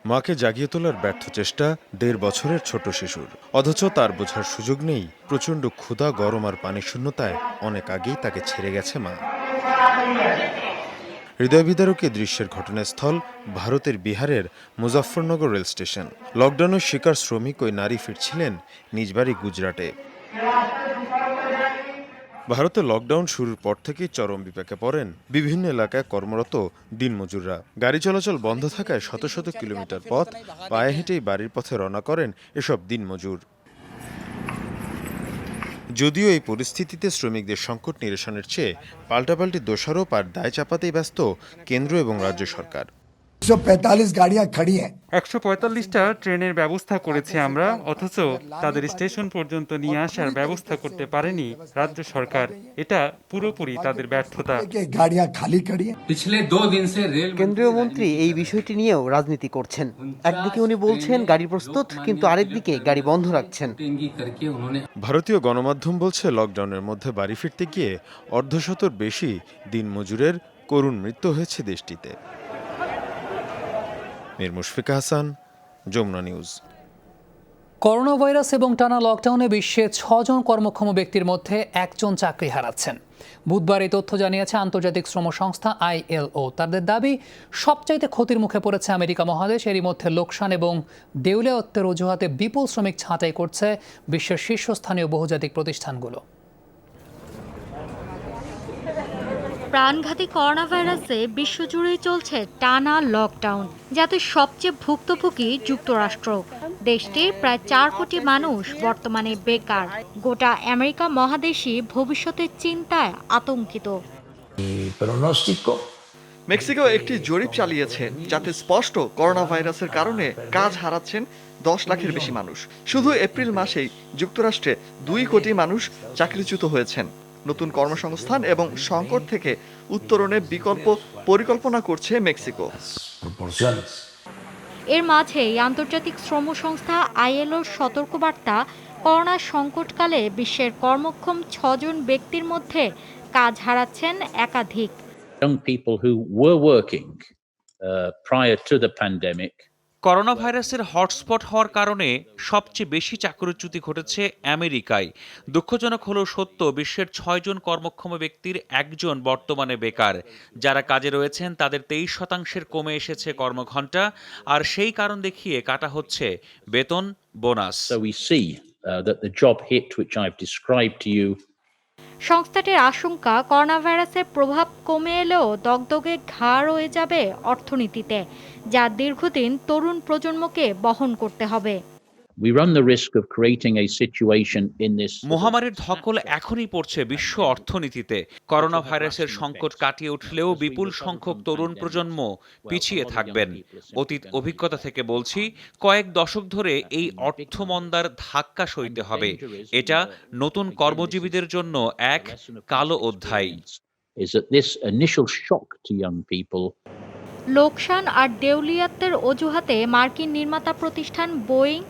মাকে জাগিয়ে তোলার ব্যর্থ চেষ্টা 1.5 বছরের ছোট শিশুর, অথচ তার বোঝার সুযোগ নেই প্রচণ্ড ক্ষুধা, গরম আর পানির শূন্যতায় অনেক আগেই তাকে ছেড়ে গেছে মা। হৃদয় বিদারক এই দৃশ্যের ঘটনাস্থল ভারতের বিহারের মুজাফফরনগর রেল স্টেশন। লকডাউনের শিকার শ্রমিক ওই নারী ফিরছিলেন নিজ বাড়ি গুজরাটে। ভারতে লকডাউন শুরুর পর থেকেই চরম বিপাকে পড়েন বিভিন্ন এলাকায় কর্মরত দিনমজুররা। গাড়ি চলাচল বন্ধ থাকায় শত শত কিলোমিটার পথ পায়ে হেঁটেই বাড়ির পথে রওনা করেন এসব দিনমজুর। যদিও এই পরিস্থিতিতে শ্রমিকদের সংকট নিরসনের চেয়ে পাল্টাপাল্টি দোষারোপ আর দায় চাপাতেই ব্যস্ত কেন্দ্র এবং রাজ্য সরকার। 145 গাড়িয়াঁ খাড়ি হ্যাঁ। 145টা ট্রেনের ব্যবস্থা করেছি আমরা, অথচ তাদের স্টেশন পর্যন্ত নিয়ে আসার ব্যবস্থা করতে পারেনি রাজ্য সরকার। এটা পুরোপুরি তাদের ব্যর্থতা। গাড়িয়াঁ খালি খাড়ি হ্যাঁ। কেন্দ্রীয় মন্ত্রী এই বিষয়টি নিয়েও রাজনীতি করছেন। একদিকে উনি বলছেন গাড়ি প্রস্তুত, কিন্তু আরেকদিকে গাড়ি বন্ধ রাখছেন। ভারতীয় গণমাধ্যম বলছে লকডাউনের মধ্যে বাড়ি ফিরতে গিয়ে অর্ধশতর বেশি দিনমজুরের করুণ মৃত্যু হয়েছে দেশটিতে। Mir Mushfika Hasan, Jamuna News. Corona virus এবং টানা লকডাউনে বিশ্বে 6 জন কর্মক্ষম ব্যক্তির মধ্যে 1 জন চাকরি হারাচ্ছেন। বুধবার এই তথ্য জানিয়েছে আন্তর্জাতিক শ্রম সংস্থা ILO। তাদের দাবি, সবচাইতে ক্ষতির মুখে পড়েছে আমেরিকা মহাদেশ। এরই মধ্যে লোকসান এবং দেউলিয়াত্বের অজুহাতে বিপুল শ্রমিক ছাঁটাই করছে বিশ্বের শীর্ষস্থানীয় বহুজাতিক প্রতিষ্ঠানগুলো। প্রাণঘাতী করোনা ভাইরাসে বিশ্বজুড়েই চলছে টানা লকডাউন, যাতে সবচেয়ে ভুক্তভোগী যুক্তরাষ্ট্র। দেশটির প্রায় 4 কোটি মানুষ বর্তমানে বেকার। গোটা আমেরিকা মহাদেশই ভবিষ্যতের চিন্তায় আতঙ্কিত। মেক্সিকো একটি জরিপ চালিয়েছে, যাতে স্পষ্ট করোনা ভাইরাসের কারণে কাজ হারাচ্ছেন 10 লাখের বেশি মানুষ। শুধু এপ্রিল মাসেই যুক্তরাষ্ট্রে 2 কোটি মানুষ চাকরিচ্যুত হয়েছেন। নতুন কর্মসংস্থান এবং সংকট থেকে উত্তরণে বিকল্প পরিকল্পনা করছে মেক্সিকো। এর মাঝেই আন্তর্জাতিক শ্রম সংস্থা ILOর সতর্কবার্তা, করোনা সংকটকালে বিশ্বের কর্মক্ষম 6 জন ব্যক্তির মধ্যে কাজ হারাচ্ছেন একাধিক। Young people who were working prior to the pandemic. Corona ভাইরাসের হটস্পট হওয়ার কারণে সবচেয়ে বেশি চাকরিচ্যুতি ঘটেছে আমেরিকায়। দুঃখজনক হলেও সত্য, বিশ্বের 6 জন কর্মক্ষম ব্যক্তির 1 জন বর্তমানে বেকার। যারা কাজে রয়েছেন তাদের 23% কমে এসেছে কর্মঘণ্টা, আর সেই কারণ দেখিয়ে কাটা হচ্ছে বেতন, bonus. So we see that the job hit which I've described to you. সংস্থাটির আশঙ্কা, করোনা ভাইরাসের প্রভাব কমে এলেও দগদগে ঘা রয়ে যাবে অর্থনীতিতে, যা দীর্ঘদিন তরুণ প্রজন্মকে বহন করতে হবে। We run the risk of creating a situation in this. মহামারীর ধকল এখনই পড়ছে বিশ্ব অর্থনীতিতে। করোনা ভাইরাসের সংকট কাটিয়ে উঠলেও বিপুল সংখ্যক তরুণ প্রজন্ম পিছিয়ে থাকবেন। অতীত অভিজ্ঞতা থেকে বলছি, কয়েক দশক ধরে এই অর্থমন্দার ধাক্কা সইতে হবে। এটা নতুন কর্মজীবীদের জন্য এক কালো অধ্যায়। Is that this initial shock to young people লোকসান আর দেউলিয়াত্বের অজুহাতে মার্কিন নির্মাতা প্রতিষ্ঠান বোয়িং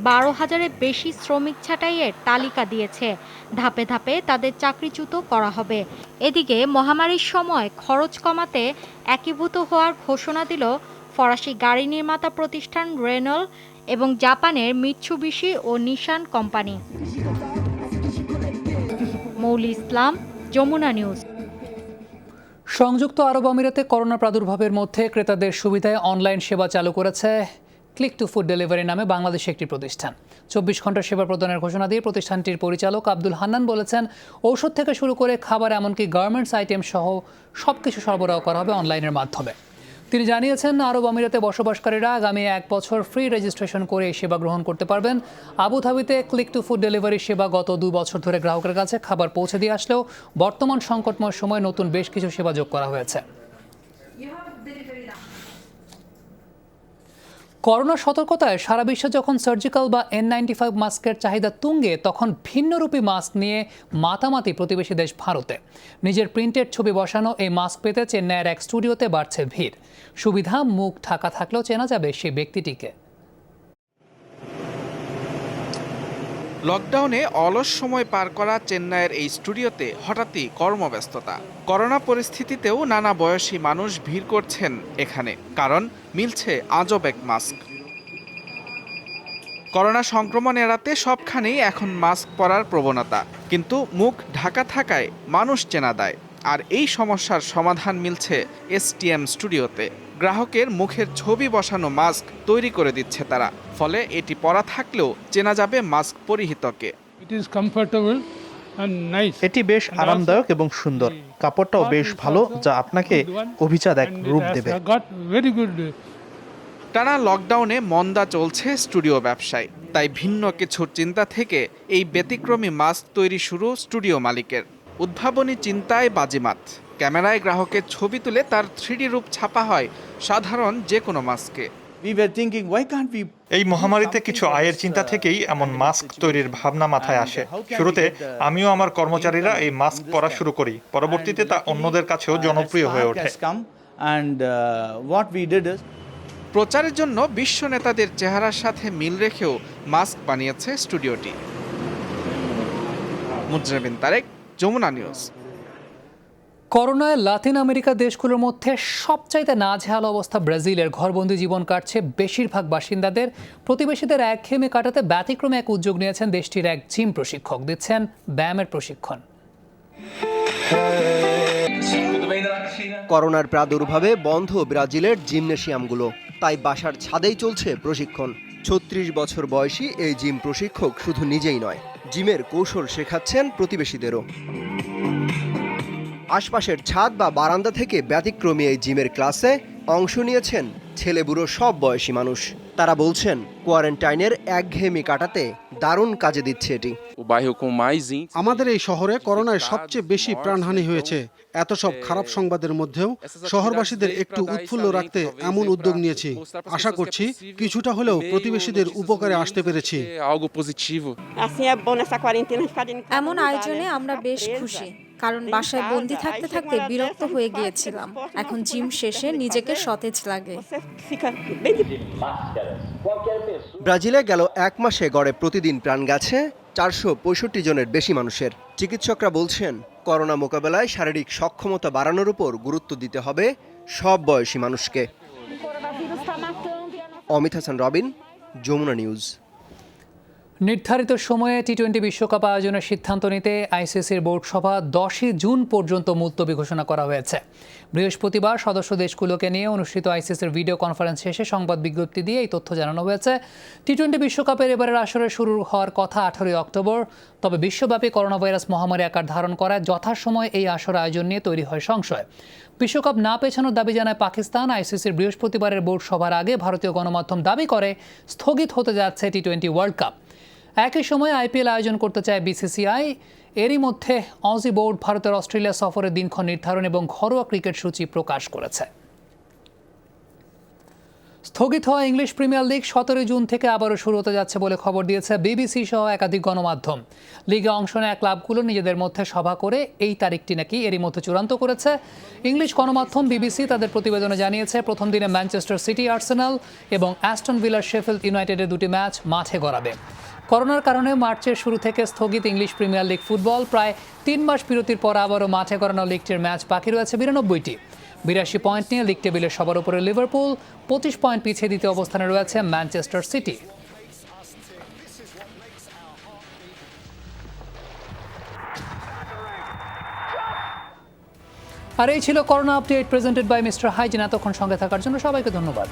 12,000-এর বেশি শ্রমিক ছাঁটাইয়ের তালিকা দিয়েছে। ধাপে ধাপে তাদের চাকরিচ্যুত করা হবে। এদিকে মহামারীর সময় খরচ কমাতে একীভূত হওয়ার ঘোষণা দিল ফরাসি গাড়ি নির্মাতা প্রতিষ্ঠান রেনল্ট এবং জাপানের মিৎসুবিশি ও নিশান কোম্পানি। মৌলি ইসলাম, যমুনা নিউজ। সংযুক্ত আরব আমিরাতে করোনা প্রাদুর্ভাবের মধ্যে ক্রেতাদের সুবিধায় অনলাইন সেবা চালু করেছে ক্লিক টু ফুড ডেলিভারি নামে বাংলাদেশে একটি প্রতিষ্ঠান। 24 ঘন্টা সেবা প্রদানের ঘোষণা দিয়ে প্রতিষ্ঠানটির পরিচালক আব্দুল হান্নান বলেছেন, ঔষধ থেকে শুরু করে খাবার এমনকি গার্মেন্টস আইটেম সহ সবকিছু সরবরাহ করা হবে অনলাইনের মাধ্যমে। তিনি জানিয়েছেন, আরব আমিরাতে বসবাসকারীরা আগামী 1 বছর ফ্রি রেজিস্ট্রেশন করে এই সেবা গ্রহণ করতে পারবেন। আবুধাবিতে ক্লিক টু ফুড ডেলিভারি সেবা গত 2 বছর ধরে গ্রাহকের কাছে খাবার পৌঁছে দিয়ে আসলেও বর্তমান সংকটময় সময়ে নতুন বেশ কিছু সেবা যোগ করা হয়েছে। করোনা সতর্কতায় সারা বিশ্বে যখন সার্জিক্যাল বা N95 মাস্কের চাহিদা তুঙ্গে, তখন ভিন্নরূপী মাস্ক নিয়ে মাতামাতি প্রতিবেশী দেশ ভারতে। নিজের প্রিন্টেড ছবি বসানো এই মাস্ক পেতে চেন্নাইয়ের এক স্টুডিওতে বাড়ছে ভিড়। সুবিধা মুখ ঢাকা থাকলেও চেনা যাবে সেই ব্যক্তিটিকে। লকডাউনে অলস সময় পার করা চেন্নাইয়ের এই স্টুডিওতে হঠাৎই কর্মব্যস্ততা। করোনা পরিস্থিতিতেও নানা বয়সী মানুষ ভিড় করছেন এখানে, কারণ মিলছে আজব এক মাস্ক। করোনা সংক্রমণ এড়াতে সবখানেই এখন মাস্ক পরার প্রবণতা, কিন্তু মুখ ঢাকা থাকায় মানুষ চেনা দেয়। আর এই সমস্যার সমাধান মিলছে STM স্টুডিওতে। গ্রাহকের মুখের ছবি বসানো মাস্ক তৈরি করে দিচ্ছে তারা, ফলে এটি পরা থাকলেও চেনা যাবে মাস্ক পরিহিতকে। এটি বেশ আরামদায়ক এবং সুন্দর, কাপড়টাও বেশ ভালো, যা আপনাকে অভিজাত এক রূপ দেবে। টানা লকডাউনে মন্দা চলছে স্টুডিও ব্যবসায়, তাই ভিন্ন কিছুর চিন্তা থেকে এই ব্যতিক্রমী মাস্ক তৈরি শুরু স্টুডিও মালিকের। উদ্ভাবনী চিন্তায় বাজিমাত। ক্যামেরায় গ্রাহকের ছবি তুলে তার 3D রূপ ছাপা হয় সাধারণ যে কোনো মাস্কে। এই মহামারীতে কিছু আয়ের চিন্তা থেকেই এমন মাস্ক তৈরির ভাবনা মাথায় আসে। শুরুতে আমিও আমার কর্মচারীরা এই মাস্ক পরা শুরু করি, পরবর্তীতে তা অন্যদের কাছেও জনপ্রিয় হয়ে ওঠে। প্রচারের জন্য বিশ্ব নেতাদের চেহারার সাথে মিল রেখেও মাস্ক বানিয়েছে স্টুডিওটি। মুজরাবিন তারেক, যমুনা নিউজ। করোনায় লাতিন আমেরিকা দেশগুলোর মধ্যে সবচাইতে নাজেহাল অবস্থা ব্রাজিলের। ঘরবন্দি জীবন কাটছে বেশিরভাগ বাসিন্দাদের। প্রতিবেশীদের একঘেয়েমি কাটাতে ব্যতিক্রমে এক উদ্যোগ নিয়েছেন দেশটির এক জিম প্রশিক্ষক, দিচ্ছেন ব্যায়ামের প্রশিক্ষণ। করোনার প্রাদুর্ভাবে বন্ধ ব্রাজিলের জিমনেশিয়ামগুলো, তাই বাসার ছাদেই চলছে প্রশিক্ষণ। 36 বছর বয়সী এই জিম প্রশিক্ষক শুধু নিজেই নয়, জিমের কৌশল শেখাচ্ছেন প্রতিবেশীদেরও। আশপাশের ছাদ বা বারান্দা থেকে ব্যতিক্রমী এই জিমের ক্লাসে অংশ নিয়েছেন ছেলেবুড়ো সব বয়সী মানুষ। তারা বলছেন, কোয়ারেন্টাইনের একঘেয়েমি কাটাতে দারুণ কাজে দিচ্ছে এটি। আমাদের এই শহরে করোনায় সবচেয়ে বেশি প্রাণহানি হয়েছে। এত সব খারাপ সংবাদের মধ্যেও শহরবাসীদের একটু উৎফুল্ল রাখতে এমন উদ্যোগ নিয়েছি। আশা করছি কিছুটা হলেও প্রতিবেশীদের উপকারে আসতে পেরেছি। এমন আয়োজনে আমরা বেশ খুশি, কারণ বাসায় বন্দি থাকতে থাকতে বিরক্ত হয়ে গিয়েছিলাম। এখন জিম শেষে নিজেকে সতেজ লাগে। ব্রাজিলে গেল 1 মাসে গড়ে প্রতিদিন প্রাণ গেছে 465 জনের বেশি মানুষের। চিকিৎসকরা বলছেন, করোনা মোকাবেলায় শারীরিক সক্ষমতা বাড়ানোর উপর গুরুত্ব দিতে হবে সব বয়সী মানুষকে। অমিত হাসান রবিন, যমুনা নিউজ। নির্ধারিত সময়ে টি-20 বিশ্বকাপ আয়োজনের সিদ্ধান্ত নিতে আইসিসির বোর্ড সভা 10 জুন পর্যন্ত মুলতবি ঘোষণা করা হয়েছে। বৃহস্পতিবার সদস্য দেশগুলোকে নিয়ে অনুষ্ঠিত আইসিসির ভিডিও কনফারেন্স শেষে সংবাদ বিজ্ঞপ্তি দিয়ে এই তথ্য জানানো হয়েছে। টি-20 বিশ্বকাপের এবারের আসরে শুরু হওয়ার কথা 18 অক্টোবর, তবে বিশ্বব্যাপী করোনা ভাইরাস মহামারী আকার ধারণ করায় যথাসময়ে এই আসর আয়োজন নিয়ে তৈরি হয় সংশয়। বিশ্বকাপ না পেছানোর দাবি জানায় পাকিস্তান। আইসিসির বৃহস্পতিবারের বোর্ড সভার আগে ভারতীয় গণমাধ্যম দাবি করে স্থগিত হতে যাচ্ছে টি-20 ওয়ার্ল্ড কাপ। একই সময় আইপিএল আয়োজন করতে চায় বিসিসিআই। এরই মধ্যে অজি বোর্ড ভারতের অস্ট্রেলিয়া সফরের দিনক্ষণ নির্ধারণ এবং ঘরোয়া ক্রিকেট সূচি প্রকাশ করেছে। স্থগিত হওয়া ইংলিশ প্রিমিয়ার লিগ 17 জুন থেকে আবারও শুরু হতে যাচ্ছে বলে খবর দিয়েছে বিবিসি সহ একাধিক গণমাধ্যম। লিগে অংশ নেওয়া ক্লাবগুলো নিজেদের মধ্যে সভা করে এই তারিখটি নাকি এরই মধ্যে চূড়ান্ত করেছে। ইংলিশ গণমাধ্যম বিবিসি তাদের প্রতিবেদনে জানিয়েছে, প্রথম দিনে ম্যানচেস্টার সিটি, আর্সেনাল এবং অ্যাস্টন ভিলার শেফিল্ড ইউনাইটেডের 2টি ম্যাচ মাঠে গড়াবে। করোনার কারণে মার্চের শুরু থেকে স্থগিত ইংলিশ প্রিমিয়ার লিগ ফুটবল। প্রায় 3 মাস বিরতির পর আবারও মাঠে গড়ানো লিগটির ম্যাচ বাকি রয়েছে 92টি। 82 পয়েন্ট নিয়ে লিগ টেবিলের সবার উপরে লিভারপুল, 25 পয়েন্ট পিছিয়ে দ্বিতীয় অবস্থানে রয়েছে ম্যানচেস্টার সিটি। আর এই ছিল corona update presented by Mister Hygiene. এতক্ষণ সঙ্গে থাকার জন্য সবাইকে ধন্যবাদ।